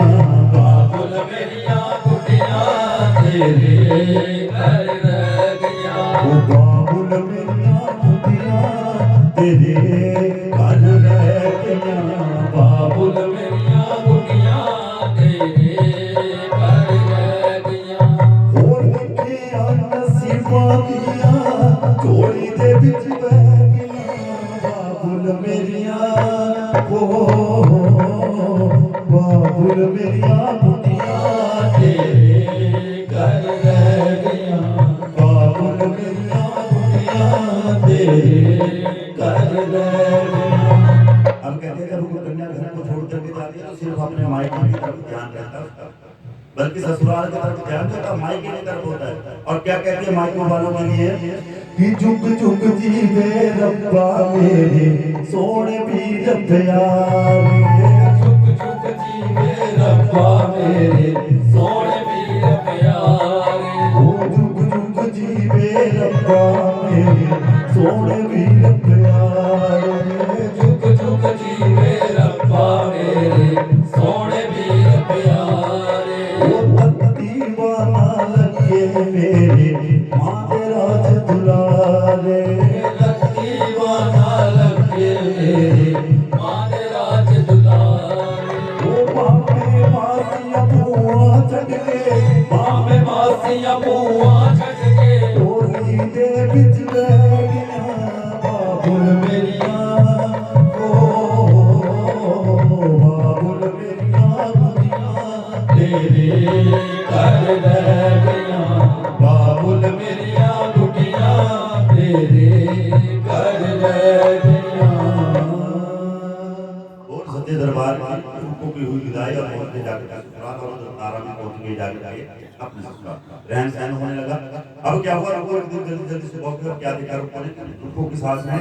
बाबुल मेरिया कुटिया तेरे घर रह गया ओ बाबुल मेरिया गुड्डियां तेरे घर रह गया बाबुल मेरिया कुटिया दे बिच बह गया बाबुल मेरिया बाबुल मेरिया बुटिया तेरे घर रह गया बाबुल मेरिया बुटिया तेरे घर रह गया। हम कहते हैं जब कोई कन्या घर को छोड़ करके जाती है तो सिर्फ अपने मायके की तरफ ध्यान रहता है उसका, बल्कि ससुराल की तरफ ध्यान रहता मायके की तरफ होता है। और क्या कहती है मायके वालों के लिए कि झुक झुक जीवे रब्बा मेरे सोने वीर प्यारे झुक झुक जीवे रब्बा मेरे सोने वीर प्यारे ओ झुक झुक जीवे रब्बा मेरे सोने वीर प्यारे झुक झुक जीवे रब्बा मेरे सोने वीर प्यारे ओ तत्ती वाला लगे मेरे माँ तेरा दुलारे दीवाना लगे मेरे मान राज दुलारे ओ बापे मासिया बुआ चटके माँ में मासिया बुआ छटके ओली दे बिच बह गया बाबुल मेरिया बाबुल मेरिया बुटिया तेरे घर रह गया बाबुल मेरिया गुटिया तेरे घर रह गया। और सच्चे दरबार की रूपों की हुई विदाई और पहुंचने जाकर ससुराल और तारा में पहुंचने जाकर अपने ससुराल रहन सहन होने लगा। अब क्या हुआ रुको एक दिन जल्दी जल्दी से पहुंचे और क्या देखा रुको ने रुको की सास ने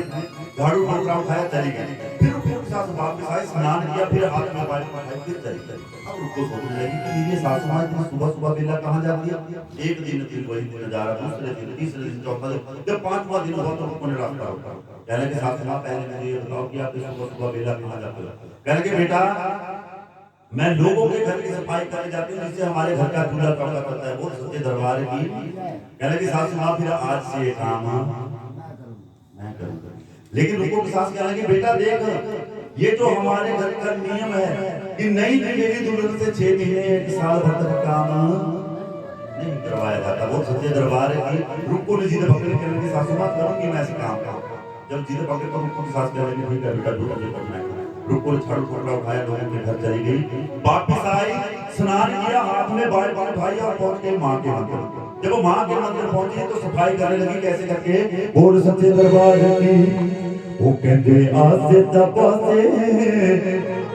झाड़ू मारा उठाया चली गई। फिर रुको की सास वापस आई स्नान किया फिर हाथ में बाल्टी उठाई फिर चली गई। अब रुको सोचने लगी कि ये सास मां इतना सुबह सुबह बेला कहां जाती है। एक दिन फिर वही दिन नजारा दूसरे दिन तीसरे दिन चौथा दिन जब पांचवा दिन हुआ तो रुको ने रास्ता रोका। कहने के सास मां पहले मुझे ये बताओ कि आप सुबह सुबह बेला कहां जाते हो। कहने के बेटा मैं लोगों के घर की सफाई करने जाती हूँ जिससे हमारे घर का चूल्हा चौका करता है। वो सच्चे दरबार की कहने की सास मां फिर आज से ये काम मैं करूंगा। लेकिन रुको की सास कहने की बेटा देख ये जो हमारे घर का नियम है कि नई मेरी दुल्हन से 6 महीने 1 साल भर तक काम नहीं करवाया जाता। वो सच्चे दरबार की रुको ने जिद पकड़ के कहने की सास मां करूंगी मैं ऐसे काम का। जब जिद पकड़ कर रुको की सास कहने की बेटा ढूंढ के करना है। रुको झाड़ू पकड़ा उठाया लोगों के घर चली गई। वापिस आई स्नान किया हाथ में बाल्टी उठाई और पहुंच गई मां के मंदिर। जब वो मां के मंदिर पहुंची तो सफाई करने लगी कैसे करके बोल सच्चे दरबार की वो कहते आसे तपासे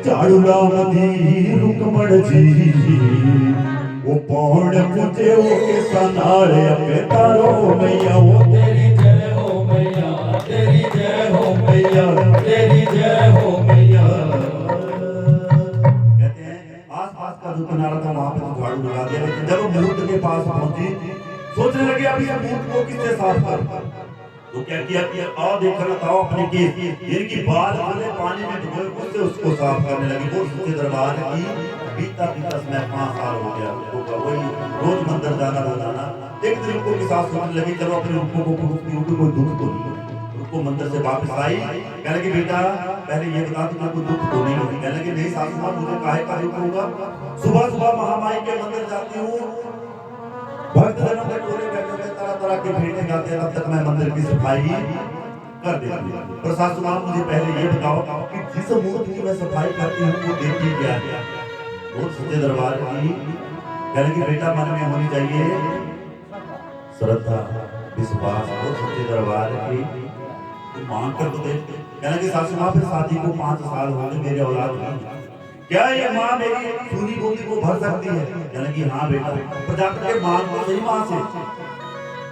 झाड़ू लाम दी रुकमण जी वो पौड़ पूछे वो के सनाले अपने तारो मैया वो तेरी जय हो मैया तेरी जय हो मैया तेरी जय हो मैया। कहते हैं आस-पास का जो किनारा था वहां पे तो झाड़ू लगा दिया। लेकिन जब वो मूर्त के पास पहुंची सोचने लगे अब इस मूर्त को किससे साफ कर। तो क्या किया कि आओ देखकर बताओ अपने केस इनकी बाल वाले पानी में डुबोए उससे उसको साफ करने लगे। वो सच्चे दरबार की बीता समय 5 साल हो गया तो वही रोज मंदिर जाना रोजाना। एक दिन उनको की सास सोचने लगी चलो अपने रूपों को कोई दुख तो नहीं। उसको मंदिर से वापस आई कहने की बेटा पहले ये बता तुम्हें कोई दुख तो नहीं होगी। कहने की नहीं सासू मां मुझे काहे का दुख होगा। सुबह सुबह महामाई के मंदिर जाती हूँ भक्त जनों के टोले बैठे हुए तरह तरह के भेंटे गाते हैं तब तक मैं मंदिर की सफाई कर देती हूँ। पर सासू मां मुझे पहले ये बताओ कि जिस मूर्ति की मैं सफाई करती हूँ वो देती क्या है। वो सच्चे दरबार की कहने की बेटा मन में होनी चाहिए श्रद्धा विश्वास। वो सच्चे दरबार की मांग कर तो देख। कहने की सासू मां फिर शादी को 5 साल हो गए मेरे औलाद नहीं क्या ये मां मेरी सूनी बोली को भर सकती है। कहने की हाँ बेटा पर जाकर के मांग को सही मां से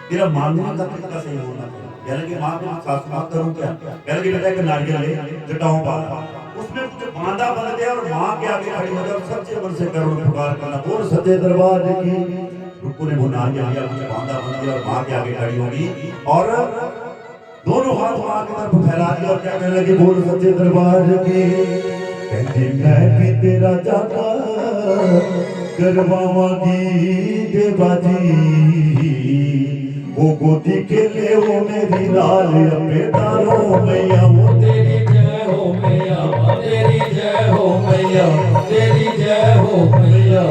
तेरा मांगने का तरीका सही होना चाहिए। कहने की मां को सासू मां करूं क्या। कहने की बेटा एक नारियल ले जटाओं बांधा उसमें कुछ बांधा बन गया और मां के आगे खड़ी हो जाओ सच्चे मन से करो पुकार करना। बोल सच्चे दरबार की रुको ने वो नारियल लिया कुछ बांधा बन गया और मां के आगे खड़ी होगी और दोनों हाथ मां की तरफ फैला दिया और क्या कहने लगी बोल सच्चे दरबार की कहती मैं भी तेरा जाता करवावांगी देवाजी वो गोदी के ले वो मेरी लाल अपने तारो मैया वो तेरी जय हो मैया तेरी जय हो मैया तेरी जय हो मैया।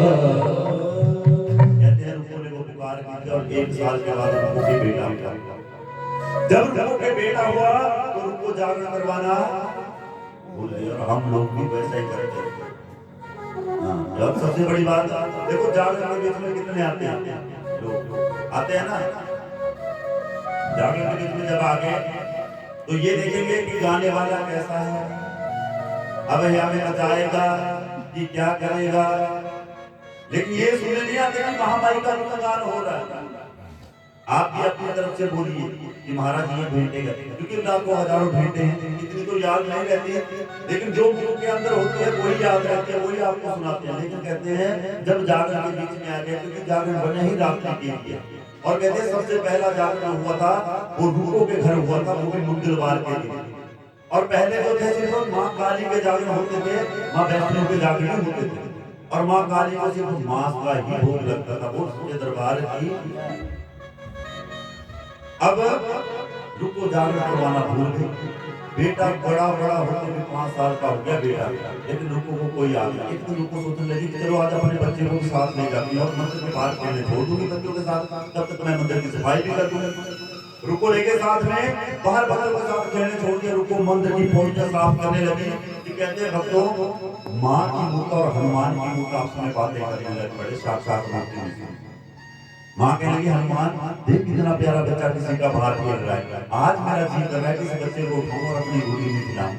कहते हैं रुको ने वो पुकार की और 1 साल के बाद उनको भी बेटा हुआ। जब रुको के बेटा हुआ तो रुको जागरण करवाना भूल गए, और हम लोग भी वैसा ही करते हैं। हाँ, और सबसे बड़ी बात देखो, जागरण के बीच में कितने आते हैं लोग, आते हैं ना। जागरण के बीच में जब आ गए तो ये देखेंगे कि गाने वाला कैसा है, अब हमें बचाएगा कि क्या करेगा, लेकिन ये सुनने नहीं आते कि महामाई का गुणगान हो रहा है। आप भी अपनी तरफ से बोलिए कि महाराज ये भेंटे करते हैं, क्योंकि लाखों हजारों भेंटे हैं, इतनी तो याद नहीं रहती है, लेकिन जो के अंदर होती है वही याद रहती है, वही आपको सुनाते हैं। लेकिन कहते हैं जब जागरण के बीच में आ गए, क्योंकि जागरण बने ही रात्रि के लिए, और कहते हैं सबसे पहला जागरण हुआ था वो रुको के घर हुआ था, वो भी मंगलवार के दिन। और पहले जो थे सिर्फ माँ काली के जागरण होते थे, माँ वैष्णो के जागरण होते थे, और माँ काली को सिर्फ मांस का ही भोग लगता था, वो उसके दरबार की। अब रुको जागरण करवाना भूल गई, बेटा बड़ा होते हुए 5 साल का हो गया बेटा, लेकिन रुको को कोई आ गया। एक दिन रुको सोचने लगी कि चलो आज अपने बच्चे को भी साथ ले जाती और मंदिर के बाहर खेलने छोड़ दूंगी बच्चों के साथ, तब तक मैं मंदिर की सफाई भी कर दूंगी। रुको लेके साथ में बाहर बच्चों के साथ खेलने छोड़ दिया। रुको मंदिर की पौड़ियां साफ करने लगी कि कहते हैं भक्तों, माँ की मूर्ति और हनुमान की मूर्ति आपस में बातें करने लग पड़े, साक्षात मूर्ति में। माँ कहने लगी हनुमान देख कितना प्यारा बच्चा किसी का बाहर खेल रहा है, आज मेरा जी कर रहा है कि इस बच्चे को उठाऊं और अपनी गोदी में खिलाऊं।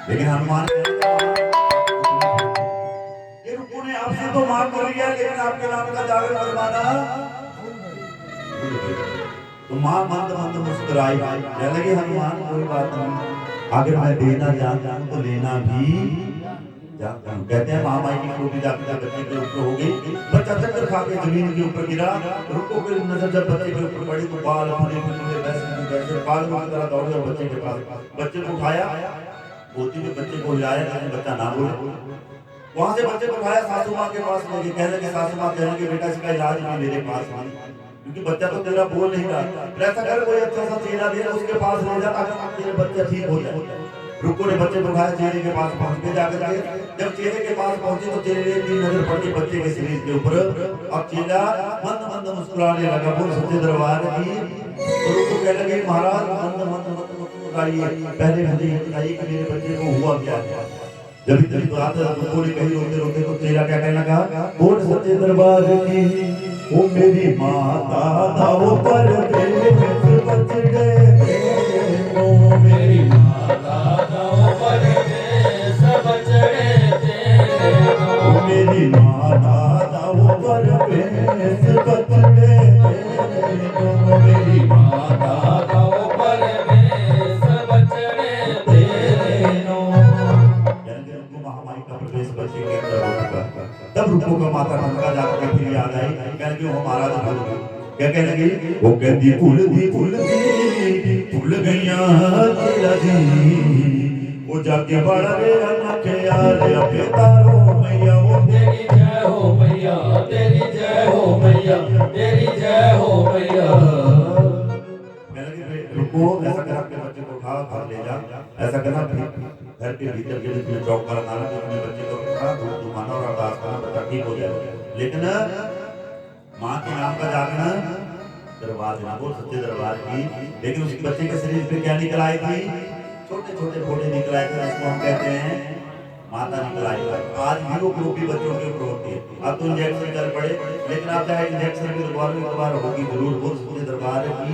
लेकिन हनुमान ये रुको ने आपसे तो माफ कर लिया, लेकिन आपके नाम का जागरण करवाना तो माँ मंद मंद मुस्कुराई, कहने लगी हनुमान कोई बात नहीं, अगर मैं देना जानता हूं तो लेना भी जानता हूं। कहते हैं महामाई की टोपी जाकर बच्चे के ऊपर हो गई, बच्चा चक्कर खा के जमीन के ऊपर गिरा। रुको की नजर जब बच्चे के ऊपर पड़ी तो बाल फूले फूले वैसे पागलों की तरह दौड़े और बच्चे के पास बच्चे को उठाया, गोदी में बच्चे को हिलाया, लेकिन बच्चा ना बोले। वहां से बच्चे को उठाया सासू माँ के पास ले गए, कहने के सासू माँ कहने के बेटा इसका इलाज भी मेरे पास नहीं, क्योंकि बच्चा तो तेरा बोल नहीं रहा, ऐसा कर कोई अच्छा सा चेहरा दे उसके पास ले जा ताकि तेरे बच्चा ठीक हो जाए। रुको ने बच्चे को उठाया, चेहरे के पास पहुंच के जाकर के जब चेहरे के पास पहुंचे तो चेहरे की नजर पड़ी बच्चे के शरीर के ऊपर, और चेहरा मंद मंद मुस्कुराने लगा, बोल सच्चे दरबार की। तो रुको कहने लगे महाराज मंद मंद मुस्कुराइए, पहले मुझे ये बताइए कि मेरे बच्चे को हुआ क्या है। जब इतनी बात रुको ने कही रोते रोते तो चेहरा क्या कहने लगा, बोल सच्चे दरबार की वो मेरी माता था वो पर मेरे बचड़े थे, ओ मेरी माता था वो पर सब बचड़े थे, मेरी माता था वो पर बचड़े थे, मेरी माता था वो पर सब बचड़े थे। महामाई का प्रवेश बच्चे के अंदर हो चुका, तब रुको का माता टंका जाकर के फिर याद आई, कहने लगी हमारा तो भूल गई। क्या कहने लगी, वो कहती भूल गईया तेरा दी, वो जाके बड़ा रे अनखे यार अपे तारो मैया, वो तेरी जय हो मैया, तेरी जय हो मैया, तेरी जय हो मैया। रुको ऐसा कर अपने बच्चे को उठा घर ले जा, ऐसा करना घर के भीतर के लिए चौक पर आना, तो अपने बच्चे को उठा धूप धुमाना और अरदास करना, बच्चा ठीक हो जाएगा। लेकिन माँ के नाम का जागरण दरबार देना, बोल सच्चे दरबार की। लेकिन उसके बच्चे के शरीर पे क्या निकल आई थी, छोटे छोटे फोड़े निकल आए थे, जिसको हम कहते हैं माता निकल आई। आज भी वो ग्रोपी बच्चों के ऊपर होती है, अब तो इंजेक्शन कर पड़े, लेकिन आप चाहे इंजेक्शन की दोबारा होगी जरूर, बोल सच्चे दरबार की।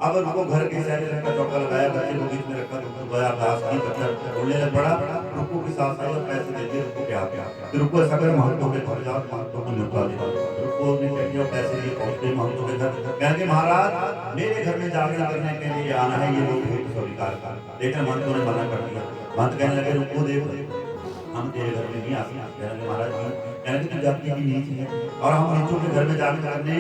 अब उनको घर के सहरे रखा, चौका लगाया, बच्चे को बीच में रखा, रुको गया घास की, बच्चा बोलने लग पड़ा। रुको की सास आई और पैसे दे दिए, रुको क्या रुको ऐसा कर महंतों के घर जाओ, महंतों को न्योता दिया। रुको ने कह दिया पैसे लिए पहुंचते महंतों के घर, कहते महाराज मेरे घर में जागरण करने के लिए आना है, ये लोग स्वीकार कर, लेकिन महंतों ने मना कर दिया। महंत कहने लगे रुको देख हम तेरे घर में नहीं आ सकते। कहने लगे महाराज कहने लगे तू जाति की नीच है और हम नीचों के घर में जागरण करने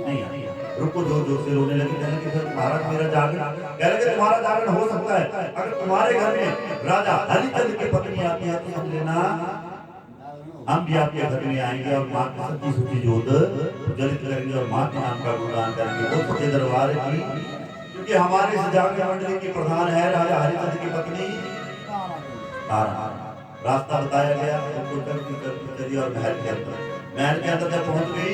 नहीं आए। रुको जोर जोर से रोने लगी, कहने लगे महाराज मेरा जागरण, कहने लगे तुम्हारा जागरण हो सकता है अगर तुम्हारे घर में राजा हरिचंद की पत्नी आती है तो समझ लेना हम भी आपके घर में आएंगे और माँ की सच्ची सुची जोत जलित करेंगे और माँ के नाम का गुणगान करेंगे। वो सच्चे दरबार की, क्योंकि हमारे इस जागरण मंडली की प्रधान है राजा हरिचंद की पत्नी तारा। रास्ता बताया गया, चली और महल के अंदर जब पहुंच गई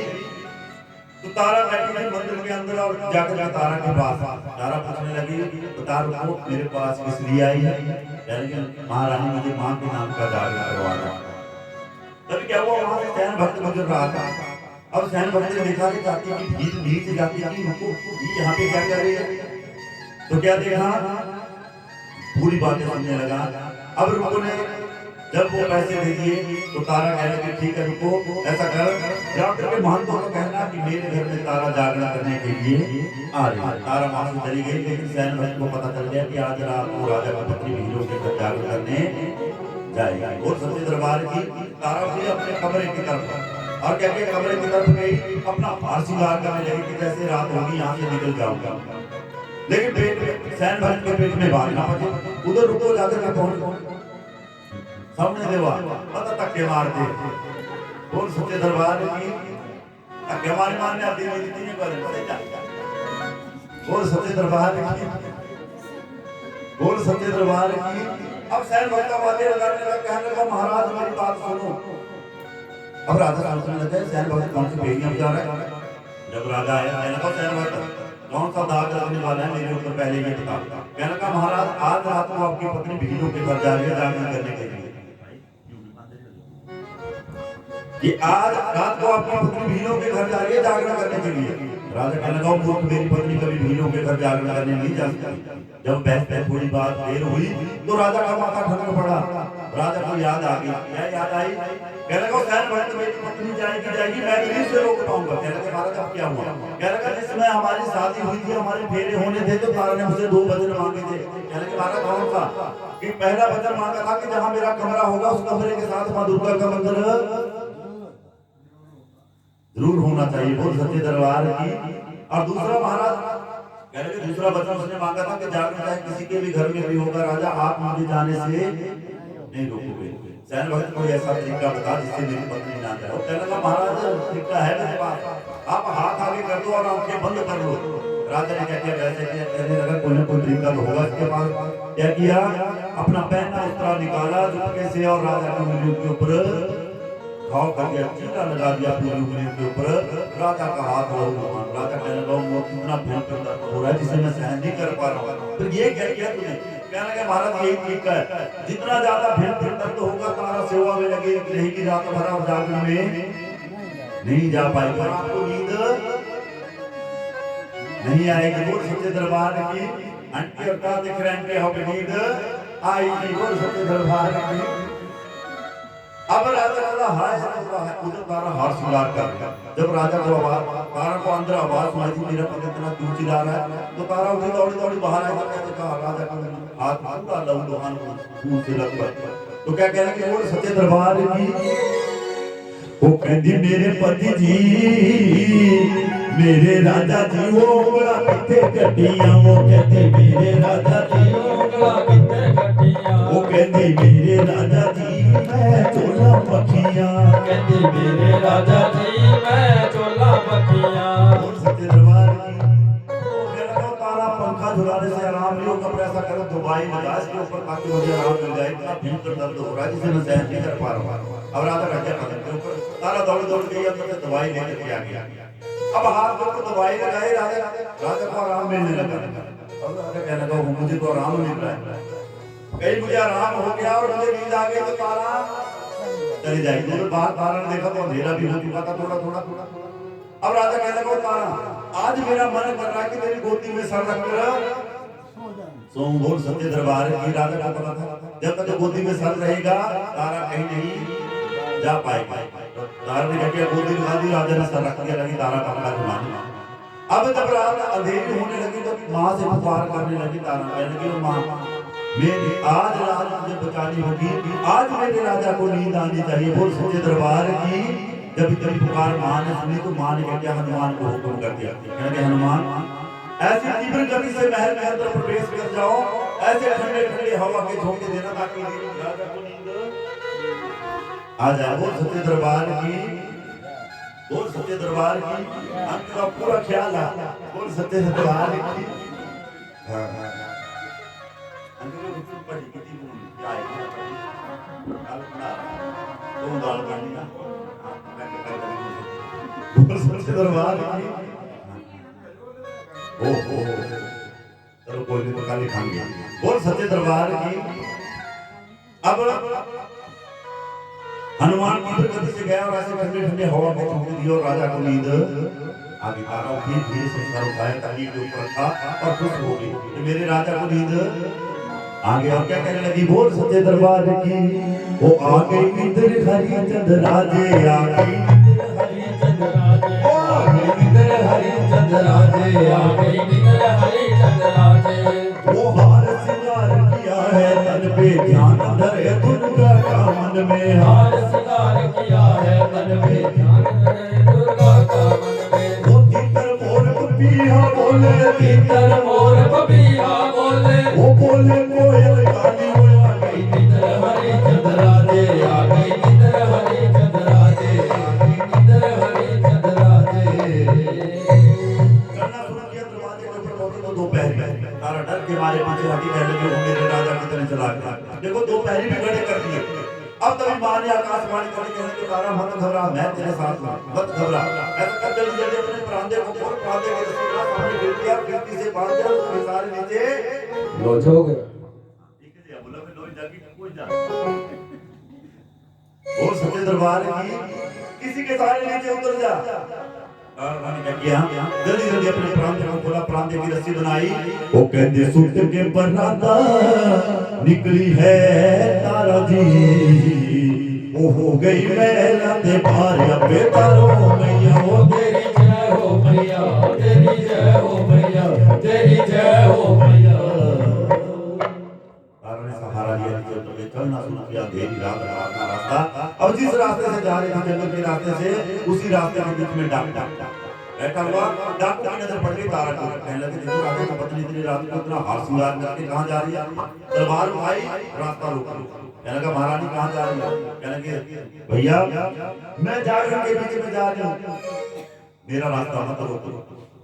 तो तारा बैठी थी मंदिर के अंदर और जाकर के तारा के पास तारा पूछने लगी, बता रुको मेरे पास किस लिए आई है? महारानी मुझे माँ के नाम का जागरण करवाना। तभी क्या हुआ, वहां से सैन भक्त गुजर रहा था। अब सैन भक्त ने देखा कि जाती की भीड़ भीड़ से जाती की रुको ये यहाँ पे क्या कर रही है? तो क्या देखा, पूरी बातें सुनने लगा। अब रुको ने जब वो पैसे दे दिए तो तारा कह लगी ठीक है रुको, ऐसा कर जाकर के महंतों को कहना कि मेरे घर में तारा जागरण करने के लिए आ रही है। तारा वहां से चली गई, लेकिन सैन भक्त को पता चल गया कि आज रात को राजा की पत्नी भीलों के घर जागरण करने जाएगी। और सच्चे दरबार की तारा उठी अपने कमरे की तरफ और कह के कमरे की तरफ गई, अपना हार श्रृंगार करने लगी कि जैसे रात होगी यहाँ से निकल जाऊंगा। लेकिन पेट में सैन भक्त के पेट में बात ना पड़ी, उधर रुको जाकर के पहुंच सामने देवा पता धक्के मारते। बोल सच्चे दरबार की धक्के मारने आती नहीं बोल सच्चे दरबार की, बोल सच्चे दरबार की। अब सैन भक्त का बातें लगाने लगा, कहने लगा महाराज मेरी बात सुनो। अब राजा सोचने लगे सैन भक्त कौन सी बेड़ियां बजा रहा है। जब राजा आया कहने लगा सैन भक्त कौन सा दाग लगने वाला है मेरे ऊपर पहले ये बता। कहने लगा महाराज आज रात को आपकी पत्नी भीलों के घर जा रही है जागरण करने के लिए, कि आज रात को आपकी पत्नी भीलों के घर जा रही है जागरण करने के लिए। राजा कहने लगा मूर्ख मेरी पत्नी कभी भीलों के घर जागरण करने नहीं जा सकती। जब बहस थोड़ी बात देर हुई तो राजा का माथा ठनक पड़ा। राजा को याद आ गई, क्या याद आई? कहने लगा सैन भक्त मेरी पत्नी जाएगी जाएगी मैं नहीं से रोक पाऊंगा। कहने लगा महाराज अब क्या हुआ? कहने लगा जिसमें हमारी शादी हुई थी हमारे फेरे होने थे तो तारा ने मुझसे 2 वचन मांगे थे। कहने लगा महाराज कौन सा? कि पहला वचन मांगा था कि जहां मेरा कमरा होगा उस कमरे के साथ मां दुर्गा का मंदिर जरूर होना चाहिए। बोल सच्चे दरबार की। और दूसरा महाराज कहने लगे दूसरा वचन उसने मांगा था कि जागरण चाहे किसी के भी घर में भी होगा राजा आप मुझे जाने से नहीं रोकोगे। सैन भक्त कोई ऐसा तरीका बता जिससे मेरी पत्नी ना जाए। कहने लगा महाराज तरीका है मेरे पास, आप हाथ आगे कर दो और आंखें बंद कर लो। राजा ने क्या किया वैसे किया, कहने लगा कोई ना कोई तरीका तो होगा इसके पास। क्या किया, अपना पहना उतरा निकाला चुपके से और राजा की उंगलियों के ऊपर घाव करके टीका लगा दिया अपनी उंगलियों के ऊपर। राजा का हाथ हो राजा कहने लगा वो कितना भयंकर दर्द हो रहा है जिसे मैं सहन नहीं कर पा रहा हूँ। फिर ये क्या किया तूने? कहने लगा महाराज यही तरीका है, जितना ज्यादा भयंकर दर्द होगा तारा सेवा में लगे रहेगी रात भर और जागरण में नहीं जा पाएगी और आपको नींद नहीं आएगी। बोल सच्चे दरबार की। अंटी और दिख रहे हैं यहाँ पे नींद आएगी। बोल सच्चे दरबार की। अब राजा बोला हाय उधर तारा हार श्रृंगार कर। जब राजा को आवाज तारा को अंदर आवाज सुनाई थी मेरा पति इतना क्यों चिल्ला रहा है, तो तारा उठी दौड़ी दौड़ी बाहर आई कहते कहा राजा का हाथ पूरा लहू खून से लथपथ। तो क्या कह रहे कि बोल सच्चे दरबार की। वो कहती मेरे पति जी मेरे राजा जी वो उंगला किथे कटियां। वो कहती मेरे राजा जी उंगला किथे कटियां। वो कहती मेरे राजा जी मैं चोला पखियां। कहती मेरे राजा जी मैं चोला पखियां। और सच्चे दरबार की। तो तारा पंखा झुलाने से आराम लियो, कपड़ा ऐसा करो दवाई लगा इसके ऊपर ताकि मुझे आराम मिल जाए। इतना भयंकर दर्द हो रहा है जिसे मैं सहन नहीं कर पा रहा हूँ। अब राजा राजा पलंग के ऊपर तारा दौड़ दौड़ गई अंदर से दवाई लेकर के आ गया। अब हाथ को दवाई लगाई राजा को आराम मिलने लगा। अब राजा कहने लगा मुझे तो आराम मिल रहा है, कहीं मुझे आराम हो गया और मुझे नींद आ गई तो तारा चली जाएगी। तो बाहर तारा ने देखा तो अंधेरा भी हो चुका था थोड़ा थोड़ा। अब राजा कहने लगा तारा आज मेरा मन कर रहा है कि तेरी गोदी में सर रख कर सोऊं। बोल सच्चे दरबार की। राजा को पता था जब तक गोदी में सर रहेगा तारा कहीं नहीं जा पाएगा। तारा ने क्या किया गोदी में दी, राजा ने सर रख दिया, लगी तारा पंखा झुलाने। अब जब रात अंधेरी होने लगी तो माँ से पुकार करने लगी। तारा कहने लगी माँ मेरी आज रात मुझे बचानी होगी, आज मेरे राजा को नींद आनी चाहिए। बोल सच्चे दरबार की। जब इतनी पुकार माँ ने सुनी तो माँ ने क्या हनुमान को हुक्म कर दिया, कहने हनुमान ऐसी तीव्र गति से महल के अंदर प्रवेश कर जाओ, ऐसे ठंडे ठंडे हवा के झोंके देना ताकि राजा को नींद आ जाए। बोल सच्चे दरबार की। बोल सच्चे दरबार की। अंत का पूरा ख्याल है। बोल सच्चे दरबार की। दरबार ओहो चलो कोई नहीं, तो कल लिखाएंगे। बोल सच्चे दरबार की। अब हनुमान मंदिर गति से गया और ऐसे ठंडे ठंडे हवा में झोंक दी और राजा को नींद आगे तारा उठी, धीरे से सर उठाया, ताली के ऊपर रखा और खुश हो गई कि मेरे राजा को नींद आगे। और क्या कहने लगी, बोल सच्चे दरबार की। वो आ गई मित्र हरिचंद राजे, आ गई हरिचंद राजे, आ गई मित्र हरिचंद राजे, आ गई मित्र हरिचंद राजे। वो हार सिंगार किया है तन पे, ध्यान धरे दुर्गा का मन में। हार सिंगार किया है तन में, ध्यान धरे दुर्गा का मन में। वो तीतर मोर पपीहा बोले, तीतर मोर पपीहा बोले, वो बोले कोयल काली वो आ गई। मित्र हरिचंद राजे, आ गई मित्र हरिचंद राजे, आ गई मित्र हरिचंद राजे। करना शुरू किया, दरवाजे के ऊपर पहुंचे तो दोपहर में तारा डर के मारे पीछे हटी, कहने लगे वो मेरे राजा की तरह चला गया। देखो दोपहर भी खड़े कर दिए। अब तभी मां ने आकाशवाणी करके कहने लगे तारा मत घबरा, मैं तेरे साथ हूं, मत घबरा। ऐसा कर जल्दी जल्दी अपने प्रांते को खोल, प्रांते के रस्सी का सामने गिर दिया, गिरती से बांध दिया, उसके सारे नीचे लोच हो गया। ठीक है जी, बोला फिर लोई जागी कोई जा। और सच्चे दरबार की, किसी के सारे नीचे उतर जा। मैंने क्या किया, जल्दी जल्दी अपने प्रांत को खोला, प्रांत की रस्सी बनाई। वो कहते सूट के बराता निकली है तारा जी, वो हो गई मैला ते भार्या पे तारो मैया। वो तेरी जय हो मैया, तेरी जय हो मैया, तेरी जय हो मैया। तारा ने सहारा लिया, नीचे उतर के चलना शुरू किया। अंधेरी रात का रास्ता, अब जिस रास्ते से जा रहे थे जंगल के रास्ते से, उसी रास्ते के बीच में डाक बैठा हुआ। डाकू की नजर पड़ गई तारा को, कहने लगे देखो राजा का पत्नी इतनी रात को इतना हार श्रृंगार करके कहां जा रही है। तलवार उठाई, रास्ता रोका। कहने लगा महारानी कहां जा रही है। कहने लगे भैया मैं जागरण के बीच में जा रही हूं, मेरा रास्ता मत रोको।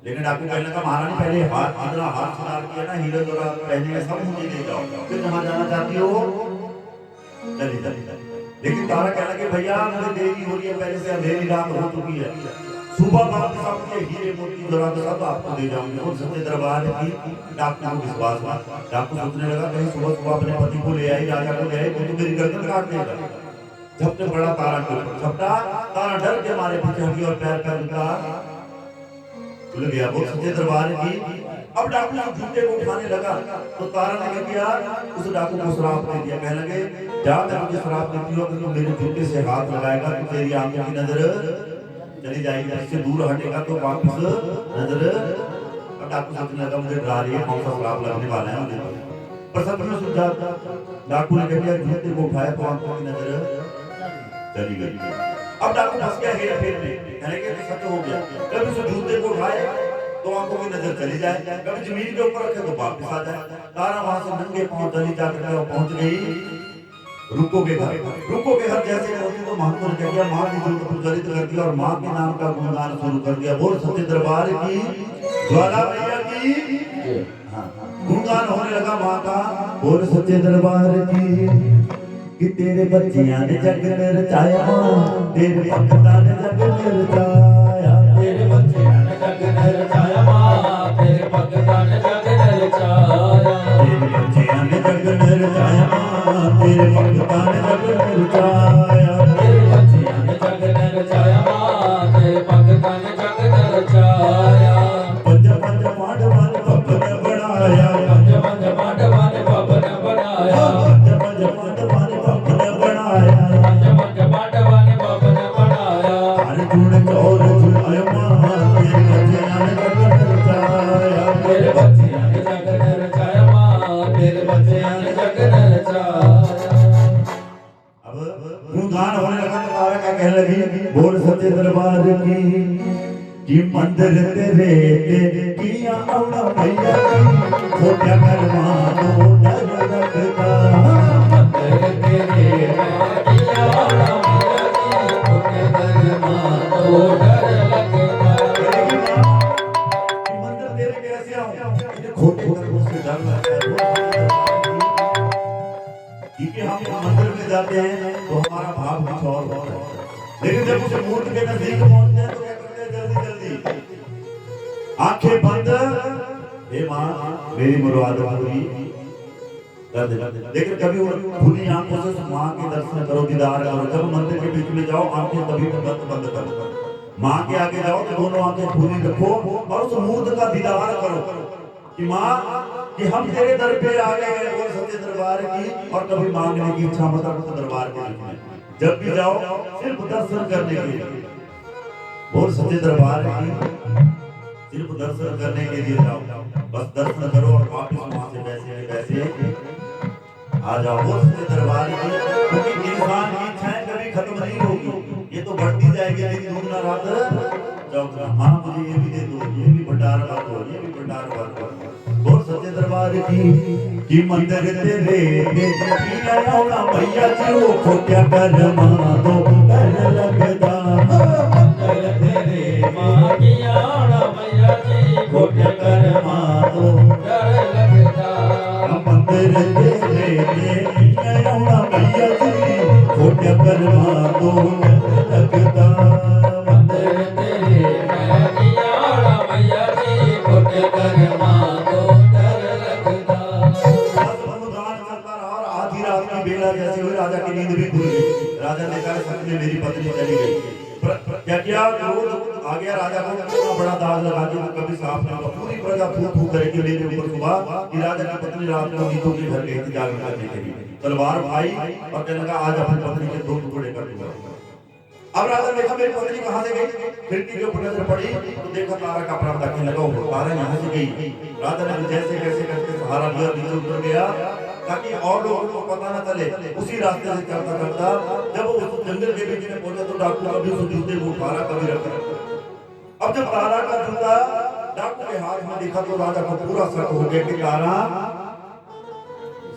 लेकिन डाकू कहने लगा महारानी पहले इतना हार श्रृंगार किया ना, हीरे द्वारा पहने में सब मुझे ले जाओ, फिर जहां जाना चाहती हो चली चली। लेकिन तारा कहने लगे भैया मुझे देरी हो रही है, पहले से अंधेरी रात हो चुकी है, सुबह वापस आपके हीरे मोती जरा सब आपको दे जाऊंगे। और सच्चे दरबार की डाकू को विश्वास हुआ। डाकू सोचने लगा कहीं सुबह सुबह अपने पति को ले आई, राजा को ले आई, वो तो मेरी गर्दन काट देगा। झपटे पड़ा तारा के ऊपर, झपटा तारा डर के मारे पीछे हटी और पैर पैर उनका खुल गया। वो सच्चे दरबार की। अब डाकू जब जूते को उठाने लगा तो तारा ने क्या किया, उस डाकू को श्राप दे दिया। कहने लगे जहां तक मुझे श्राप देती हो कि तू मेरे जूते से हाथ लगाएगा तो तेरी आंखों की नजर चली जाएगी, इससे दूर हटेगा तो वापस नजर। अब डाकू सोचने लगा मुझे डरा रही है, कौन सा श्राप लगने वाला है मुझे, पर सब में सुझा। डाकू ने कहा जूते को उठाया तो आंखों की नजर चली गई। अब डाकू फंस गया हेर फेर में, कहने के सच हो गया। कभी उस जूते को उठाए तो आंखों की नजर चली जाए, कभी जमीन के ऊपर रखे तो वापस आ जाए। तारा वहां से नंगे पांव चली जाकर पहुंच गई रुको के घर। रुको के घर जैसे पहुंची तो महंत ने किया, मां की जरूरत पुजारित कर दिया और मां के नाम का गुणगान शुरू कर दिया। बोल सच्चे दरबार की, ज्वाला मैया की गुणगान होने लगा मां का। बोल सच्चे दरबार की कि तेरे बच्चियां ने जग ने रचाया, तेरे भक्तां ने जग ने रचाया, तेरे बच्चियां ने जग ने रचाया मां, तेरे भक्तां ने जग ने रचाया। तेरे बच्चियां ने जग ने रचाया मां, तेरे भक्तां ने जग ने रचाया। तेरे बच्चियां ने जग ने रचाया मां, तेरे भक्तां ने जग ने रचाया। पंज पंज पांडवां ने भक्त ने बनाया, पंज पंज पांडवां ने भक्त ने बनाया, पंज पंज पांडवां ने भक्त ने बनाया, पंज पंज पांडवां ने भक्त ने बनाया। अर्जुन चौर झुलाया मां, तेरे बच्चियां ने जग ने रचाया, तेरे बच्चियां ने जग ने रचाया मां, तेरे बच्चियां ने जग ने रचाया। अब गुणगान होने लगा तो तारा क्या कहने लगी, बोल सच्चे दरबार की मंदिर तेरे ते किया औना भैया की, छोटा कर मानो डर लगता। मंदिर तेरे मैं किया औना भैया की, छोटे कर मानो डर लगता। मंदिर तेरे कैसे आऊं, खोटे कर मुझसे डर लगता है। क्योंकि हम मंदिर में जाते हैं तो हमारा भाव कुछ और होता है, लेकिन जब उस मूर्ति के नजदीक पहुंचते हैं तो क्या करते हैं, जल्दी जल्दी आंखें बंद हे माँ मेरी मुराद पूरी कर दे। लेकिन कभी खुली आंखों से माँ के दर्शन करो, दीदार करो। जब मंदिर के बीच में जाओ आंखें कभी बंद करो, माँ के आगे जाओ तो दोनों आंखें खुली रखो और उस मूर्त का दीदार करो कि माँ कि हम तेरे दर पे आ गए हैं, बोल सच्चे दरबार की। और कभी मांगने की इच्छा मत रखो दरबार के बीच में, जब भी जाओ सिर्फ दर्शन करने के लिए, बोल सच्चे दरबार की, सिर्फ दर्शन करने के लिए जाओ। बस दर्शन करो और वापस वहां से वैसे आ जाओ। बोल सच्चे दरबार की, क्योंकि इंसान की इच्छाएं कभी खत्म नहीं होगी, ये तो बढ़ती जाएगी दिन दूना रात चौगुना। हाँ मुझे ये भी दे दो, ये भी भंडार बात हो, ये भी भंडार बात हो। बोल सच्चे दरबार की मंदिर तेरे आया भैया जी वो को क्या कर दो डर लगदा। मंदिर तेरे माँ की आना मैया जी को क्या कर दो डर लगदा। मंदिर तेरे आया भैया जी को क्या कर दो डर लगदा। मंदिर तेरे माँ की आना मैया जी को क्या कर दो डर लगदा। अनुदान करता रहा और आधी रात की बेला जैसे हुई राजा की नींद भी खुल गई। राजा ने कहा सपने मेरी पत्नी चली गई। क्या क्या क्रोध आ गया राजा को, कितना बड़ा दाग लगा दिया, कभी साफ नहीं हुआ। पूरी प्रजा फूट फूट करके मेरे ऊपर सुबह कि राजा की पत्नी रात को नीतों के घर गई थी जागरण करने के लिए। तलवार भाई और कहने लगा आज अपनी पत्नी के 2 टुकड़े कर दूंगा। अब राजा ने देखा मेरी पत्नी कहां से गई, खिड़की के ऊपर नजर पड़ी तो देखा तारा का पर्दा रखने लगा, वो तारा यहां से गई। राजा ने जैसे कैसे करके सहारा लिया, नीचे उतर गया ताकि और लोगों को पता न चले। उसी रास्ते से चलता चलता जब वो उस जंगल के बीच में पहुंचा तो डाकू कभी उस जूते को उठाया कभी रख रखा। अब जब तारा का जूता डाकू के हाथ में दिखा तो राजा को पूरा शक हो गया कि तारा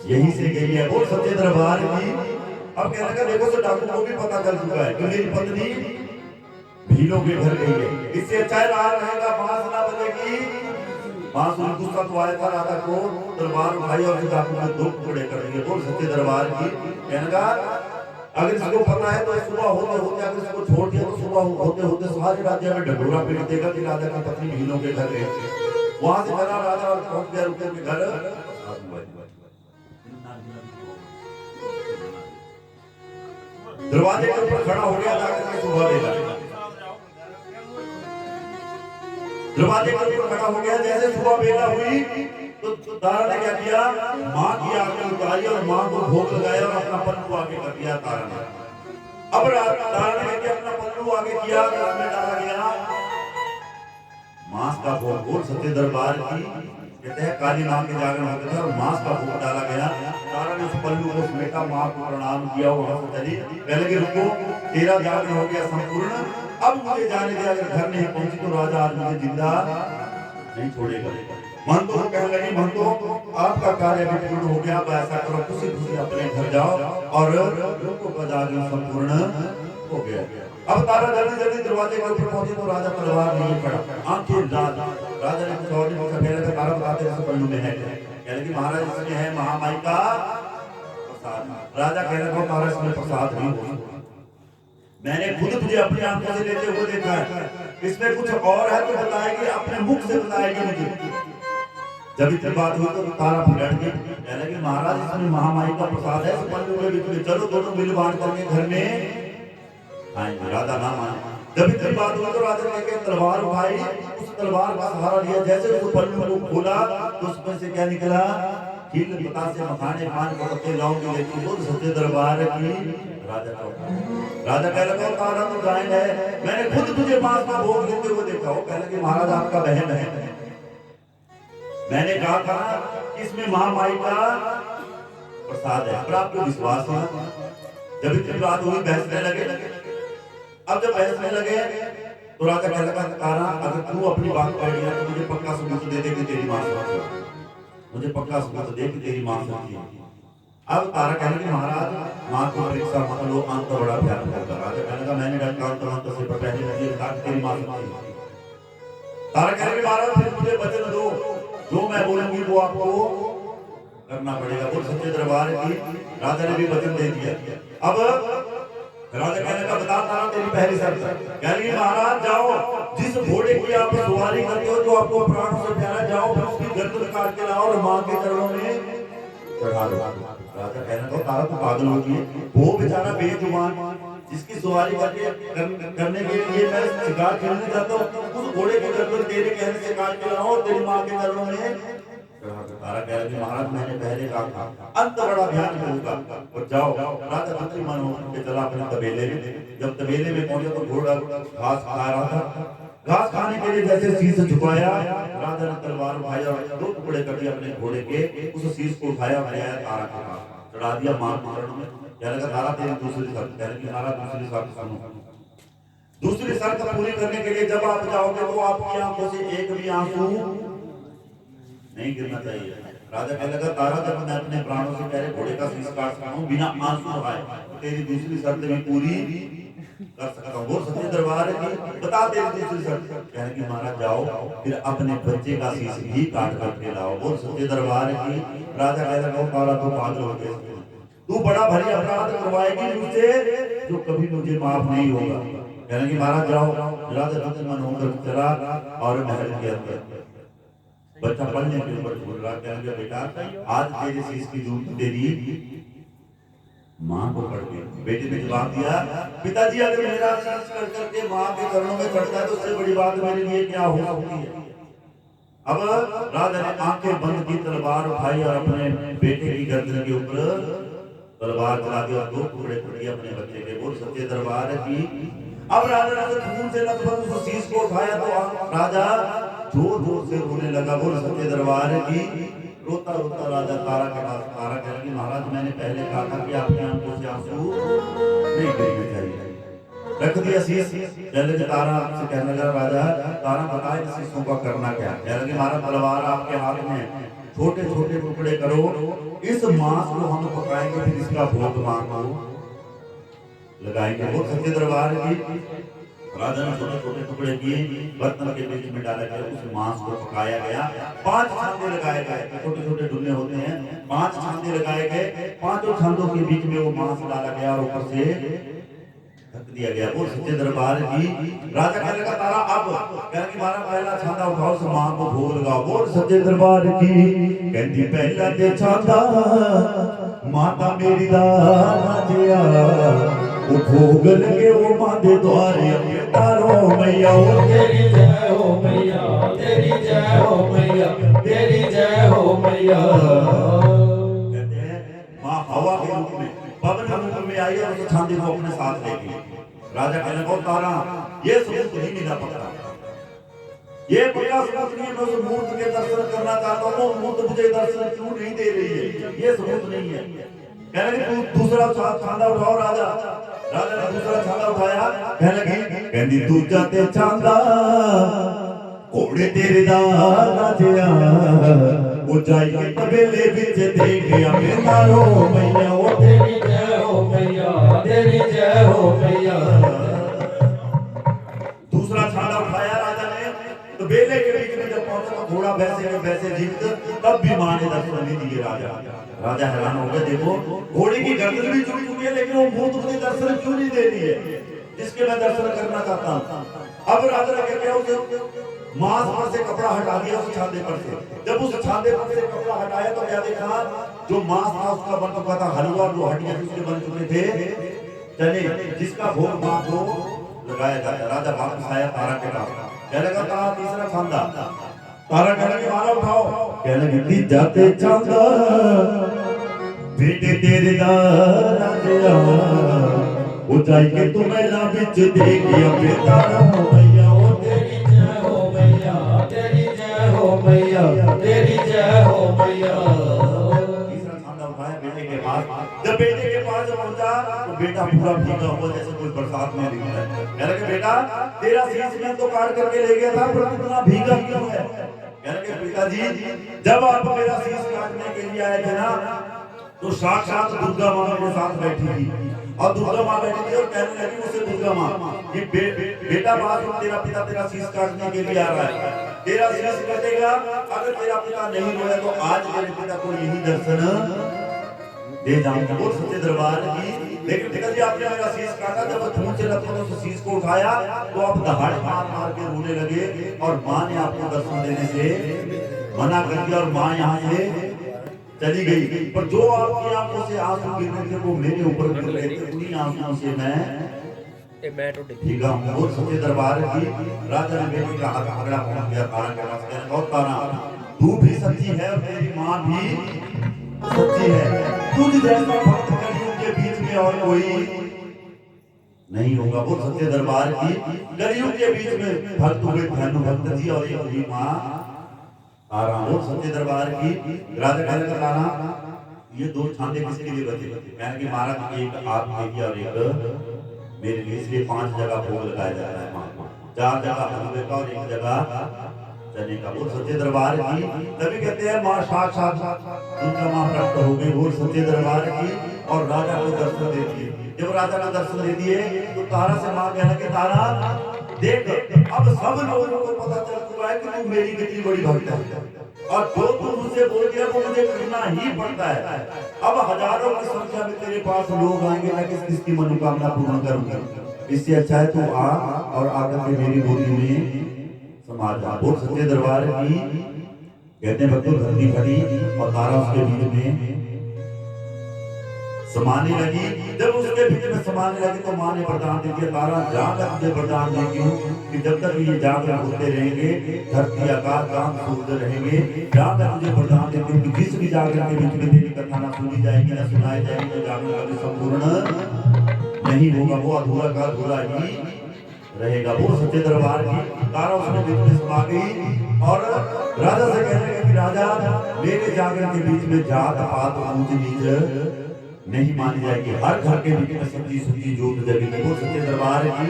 यहीं से गई है। बोल सच्चे दरबार की। अब कहने का देखो तो डाकू को भी पता चल चुका है कि मेरी पत्नी भीलों के घर गई है। इससे अच्छा रात रहेगा, बांस ना बजेगी। बांस में गुस्सा तो आया था राजा को, तलवार उठाई और डाकू के 2 टुकड़े कर दिए। बोल सच्चे दरबार की। कहने का अगर इसको पता है तो सुबह होते होते अगर इसको छोड़ दिया तो सुबह होते होते सारे राज्य में ढंढोरा पीट देगा कि राजा की पत्नी भीलों के घर गई। वहां से चला राजा और पहुंच गया रुपये के घर। दरवाजे के ऊपर खड़ा हो गया जाकर के सुबह बेला। दरवाजे के ऊपर खड़ा हो गया, जैसे सुबह बेला हुई तो तारा ने क्या किया, माँ की आंखें उतारी और माँ को भोग लगाया और अपना पल्लू आगे कर दिया तारा ने। अब तारा ने क्या अपना पल्लू आगे किया, उसमें डाला गया मांस का भोग। बोल सच्चे दरबार की। कहते हैं काली माँ के जागरण होते थे और मांस का भोग डाला गया। तारा ने उस पल्लू को समेटा, माँ को प्रणाम किया, वहां से चली। पहले कि रुको तेरा जागरण हो गया संपूर्ण, अब मुझे जाने दे, अगर घर नहीं पहुंची तो राजा आज मुझे जिंदा नहीं छोड़ेगा। महंतो कहने लगी महंतो आपका कार्य भी पूर्ण हो गया, अब ऐसा करो खुशी खुशी अपने घर जाओ और रुको का जागरण संपूर्ण हो गया। अब तारा जल्दी जल्दी दरवाजे के ऊपर पहुंची तो राजा तलवार लिए खड़ा, आंखें लाल। राजा ने कुछ और नहीं पूछा, कहने लगा तारा बताते हैं पल्लू में है। कहने लगी महाराज इसमें है महामाई का प्रसाद। राजा कहने लगा तारा इसमें प्रसाद नहीं हो, मैंने खुद तुझे अपनी आंखों से लेते हुए देखा है, इसमें कुछ और है तो बताएगी, अपने मुख से बताएगी मुझे। जब इतनी बात हुई तो तारा फिर गई, कहने लगी महाराज इसमें महामाई का प्रसाद है, इस पल्लू के बीच में चलो दोनों मिल बांट करके घर में आएंगे। राजा ना माने। जब इतनी बात हुई तो राजा ने तलवार उठाई, उस तलवार का सहारा लिया, जैसे उस पल्लू को खोला तो उसमें से क्या निकला, खील बतासे मखाने पान को पत्ते लाऊंगी लेकिन खुद सच्चे दरबार की। राजा कह लगा तारा तो गायन है, मैंने खुद तुझे मांस का भोग लेते हुए देखा। वो कह लगे महाराज आपका बहन है, मैंने कहा था इसमें महामाई का प्रसाद है, पर आपको विश्वास है। जब इतनी बात हुई बहसने लगे। अब जब बहसने लगे तो राजा कह लगा तारा अगर तू अपनी बात कह दिया तो मुझे पक्का सबूत दे दे कि तेरी मां सच्ची है, मुझे पक्का सबूत दे कि तेरी मां सच्ची है। अब तारा कहने लगी महाराज मां को परीक्षा मत लो, अंत बड़ा प्यार करता। राजा कहने लगा मैंने अंत से पहले मुझे बता कि तेरी मां सच्ची है। तारा कहने लगी महाराज फिर मुझे वचन दो, जो मैं बोलूंगी वो आपको करना पड़ेगा। बोल सच्चे दरबार की। राजा ने भी वचन दे दिया। अब राजा कहने का बता तारा तेरी पहली शर्त। कहने महाराज जाओ जिस घोड़े की आप सवारी करते हो जो आपको प्राणों से प्यारा, जाओ उसकी गर्दन काट के लाओ और मां के चरणों में चढ़ा दो। राजा कहने को तारा तो पागल हो गई है, वो बेचारा बेजुबान जिसकी सवारी करने के लिए मैं शिकार खेलने जाता हूँ, उस घोड़े की गर्दन तेरे कहने से काट के लाओ और तेरी मां के चरणों में। तारा कह रहे महाराज मैंने पहले कहा था अंत बड़ा ध्यान होगा, और जाओ। राजा मंत्री मन होकर चला अपने तबेले में। जब तबेले में पहुंचे तो घोड़ा घास खा रहा था। घास खाने के लिए जैसे शीश झुकाया, राजा ने तलवार उठाई और 2 टुकड़े कर दिए अपने घोड़े के। उस शीश को उठाया गया तारा के पास, चढ़ा दिया मां के चरणों में। कहने लगा तारा तेरी दूसरी शर्त, कहने की महाराज दूसरी शर्त सुनो। दूसरी शर्त पूरी करने के लिए जब आप जाओगे तो आपकी आंखों से एक भी आंसू नहीं गिरना चाहिए। राजा कहने लगा तारा जब मैं अपने प्राणों से पहले घोड़े का शीश काट सकता हूँ बिना आंसू बहाए, तो तेरी दूसरी शर्त भी पूरी कर सकता हूँ। वो सच्चे दरबार की बता तेरी दूसरी शर्त। कहने की महाराज जाओ फिर अपने बच्चे का शीश भी काट करके लाओ। वो सच्चे दरबार की। राजा कहने लगा तारा तो पागल हो गया, तू बड़ा भारी अपराध करवाएगी मुझसे जो कभी मुझे माफ नहीं होगा। कहने की महाराज जाओ। राजा मंत्री मन होकर चला और महल के अंदर बच्चा पढ़ने के ऊपर बोल रहा। कहने बेटा आज तेरे शीश की धूप तेरी मां को पड़ गई। बेटे ने जवाब दिया पिताजी अगर मेरा शीश कर करके मां के चरणों में चढ़ता है तो उससे बड़ी बात मेरे लिए क्या हो सकती है। अब राजा ने आंखें बंद की, तलवार उठाई और अपने बेटे की गर्दन के ऊपर तलवार चला दी और 2 टुकड़े कर दिए अपने बच्चे के। वो सच्चे दरबार की। अब राजा ने खून से लथपथ उस शीश को उठाया तो राजा जोर जोर से रोने लगा। वो सच्चे दरबार की। रोता रोता राजा तारा के पास, तारा कह रही महाराज मैंने पहले कहा था कि आपकी आंखों से आंसू नहीं गिरने चाहिए। रख दिया शीश। पहले तारा से कहने लगा राजा तारा बताए इन शीशों का करना क्या। कह रही महाराज तलवार आपके हाथ में, छोटे छोटे टुकड़े करो, इस मांस को हम पकाएंगे फिर इसका भोग मां को लगाएंगे। वो सच्चे दरबार की। राजा ने छोटे छोटे टुकड़े किए, बर्तन के बीच में डाला गया, उस मांस को पकाया गया। 5 छांदे लगाए गए, छोटे छोटे डुल्ले होते हैं, 5 छांदे लगाए गए। 5 छांदों के बीच में वो मांस डाला गया और ऊपर से ढक दिया गया। वो सच्चे दरबार की। राजा कहने लगा तारा अब कहने की महाराज पहला छांदा उठाओ, उस मां को भोग लगाओ। वो सच्चे दरबार की। कहती पहला ते छांदा माता मेरी दा राजिया, वो भोग लगे वो मां दे द्वारे अपने तारो मैया। तेरी जय हो मैया, तेरी जय हो मैया, तेरी जय हो मैया। कहते हैं मां हवा के रूप में, पवन के रूप में आई और उस छांदे को अपने साथ ले गई। राजा कहने को तारा ये सबूत नहीं मिला पकड़ा, ये पक्का सबूत नहीं। मैं उस मूर्त के दर्शन करना चाहता हूँ, वो मूर्त मुझे दर्शन क्यों नहीं दे रही है, ये सबूत नहीं है। कहने लगी तू दूसरा छांदा उठाओ। राजा ने दूसरा छांदा उठाया। कहने लगी कहती दूजा ते छांदा घोड़े तेरे दा राजिया, वो जाई के तबेले विच देखिया मैं तारो मैया। ओ तेरी जय हो मैया, तेरी जय हो मैया। दूसरा छांदा उठाया राजा ने, तो बेले के बीच में जब पहुंचा तो घोड़ा वैसे जीवित, तब भी मां ने दर्शन नहीं दिए। राजा हैरान हो गया, देखो घोड़े की गर्दन भी जुड़ी हुई है लेकिन वो मूर्त मुझे दर्शन क्यों नहीं दे रही है जिसके मैं दर्शन करना चाहता हूं। अब राजा ने क्या किया, मांस पर से कपड़ा हटा दिया उस छांदे पर से। जब उस छांदे पर से कपड़ा हटाया तो क्या देखा, जो मांस था उसका बन चुका था हलवा, जो हड्डियां उसके बन चुके थे चने, जिसका भोग मां को लगाया जाता। राजा वापस आया तारा के पास, कहने लगा तारा तीसरा छांदा। तारा कहने लगी माला उठाओ। कहने लगी जाते छांदा बेटे तेरे दा राजिया, ऊंचाई के तू मैला बिच देखिया मैं तारा मैया। ओ तेरी जय हो मैया, तेरी जय हो मैया, तेरी जय हो मैया। तीसरा छांदा उठाया बेटे के पास। जब बेटे के पास पहुंचा तो बेटा पूरा भीगा हुआ जैसे कोई बरसात में भीगा है। कहने लगे बेटा तेरा शीश मैं तो काट करके ले गया था, पर इतना भीगा क्यों है। कहने लगे पिताजी जब आप मेरा शीश काटने के लिए आए थे ना, तो साक्षात दुर्गा मां मेरे साथ बैठी थी, और दुर्गा मां बैठी थी और कहने लगी मुझसे दुर्गा मां कि बेटा बात तेरा पिता तेरा शीश काटने के लिए आ रहा है, तेरा शीश कटेगा। अगर तेरा पिता नहीं रोया तो आज तेरे पिता को यही दर्शन दे जाऊंगा। वो सच्चे दरबार की। लेकिन पिताजी आपने मेरा शीश काटा, जब खून से लथपथ उस शीश को उठाया तो आप दहाड़ मार मार के रोने लगे और मां ने आपको दर्शन देने से मना कर दिया और माँ यहाँ से चली गई। पर जो आपकी आंखों से आंसू गिर रहे थे वो मेरे ऊपर गिर रहे थे, उन्हीं आंसुओं से मैं भीगा हूँ। वो सच्चे दरबार की राजा ने बेटी का हाथ पकड़ा, पहुंच गया तारा के पास, कहने और तारा तू भी सच्ची है और तेरी माँ भी सच्ची है, तुझ जैसा भक्त कलियुग के बीच में और कोई नहीं होगा। वो सच्चे दरबार की कलियुग के बीच में भक्त हुए धनु भक्त जी और एक हुई माँ तारा। वो सच्चे दरबार की राजा कहने का तारा ये दो छांदे किसके लिए बचे? कहने की महाराज एक आपके लिए और एक मेरे लिए, इसलिए 5 जगह भोग लगाया जा रहा है, 4 जगह हलवे का और 1 जगह चने का। वो सच्चे दरबार की तभी कहते हैं माँ साक्षात दुर्गा माँ प्रकट हो गई। वो सच्चे दरबार की और राजा को दर्शन दे दिए। जब राजा को दर्शन दे दिए तो तारा से माँ कहने की तारा देख अब सब लोगों को पता चल चुका है कि तू मेरी कितनी बड़ी भक्त है और जो तू मुझसे बोल दिया वो मुझे करना ही पड़ता है। अब हजारों की संख्या में तेरे पास लोग आएंगे, मैं किस किस की मनोकामना पूर्ण करूंगा। इससे अच्छा है तू आ और आकर के मेरी गोदी में समा जा। वो सच्चे दरबार की कहते हैं भक्तों धरती फटी और तारा उसके बीच में समाने लगी। जब उसके बीच में समाने लगी तो माँ ने वरदान दे दिया तारा जाकर तुझे वरदान देती हूँ कि जब तक ये जागरण होते रहेंगे धरती आकाश चांद सूरज रहेंगे, जाकर तुझे वरदान देती हूँ कि जिस भी जागरण के बीच में तेरी कथा ना सुनी जाएगी ना सुनाई जाएगी तो जागरण कभी संपूर्ण नहीं होगा, वो अधूरा का अधूरा ही रहेगा। वो सच्चे दरबार की तारा उसने बीच में समा गई और राजा से कहने लगा कि राजा मेरे जागरण के बीच में जात पात ऊंच नीच नहीं मानी जाएगी, हर घर के बीच में सच्ची सच्ची जोत जगेगी। वो सच्चे दरबार की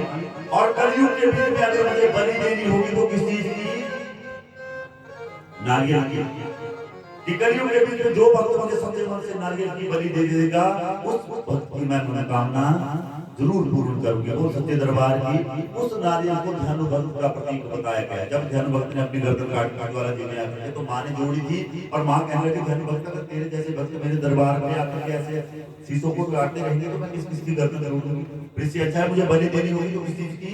और कलयुग के बीच में अगर मुझे बलि देनी होगी तो किस चीज की? नारियल की। कलयुग के बीच में जो भक्त मुझे सच्चे मन से नारियल की बलि दे देगा उस भक्त की मैं मनोकामना जरूर पूर्ण करूंगी। वो सच्चे दरबार की उस नारियल को धनु भक्त का प्रतीक बताया गया। जब धनु भक्त ने अपनी गर्दन काट वाला देने आकर तो माँ ने जोड़ी थी और माँ कहने लगी धनु भक्त अगर तेरे जैसे भक्त मेरे दरबार में आकर के ऐसे शीशों को काटते रहेंगे तो मैं किस किस की गर्दन करूंगी। इससे अच्छा है मुझे बलि देनी होगी तो किस चीज की?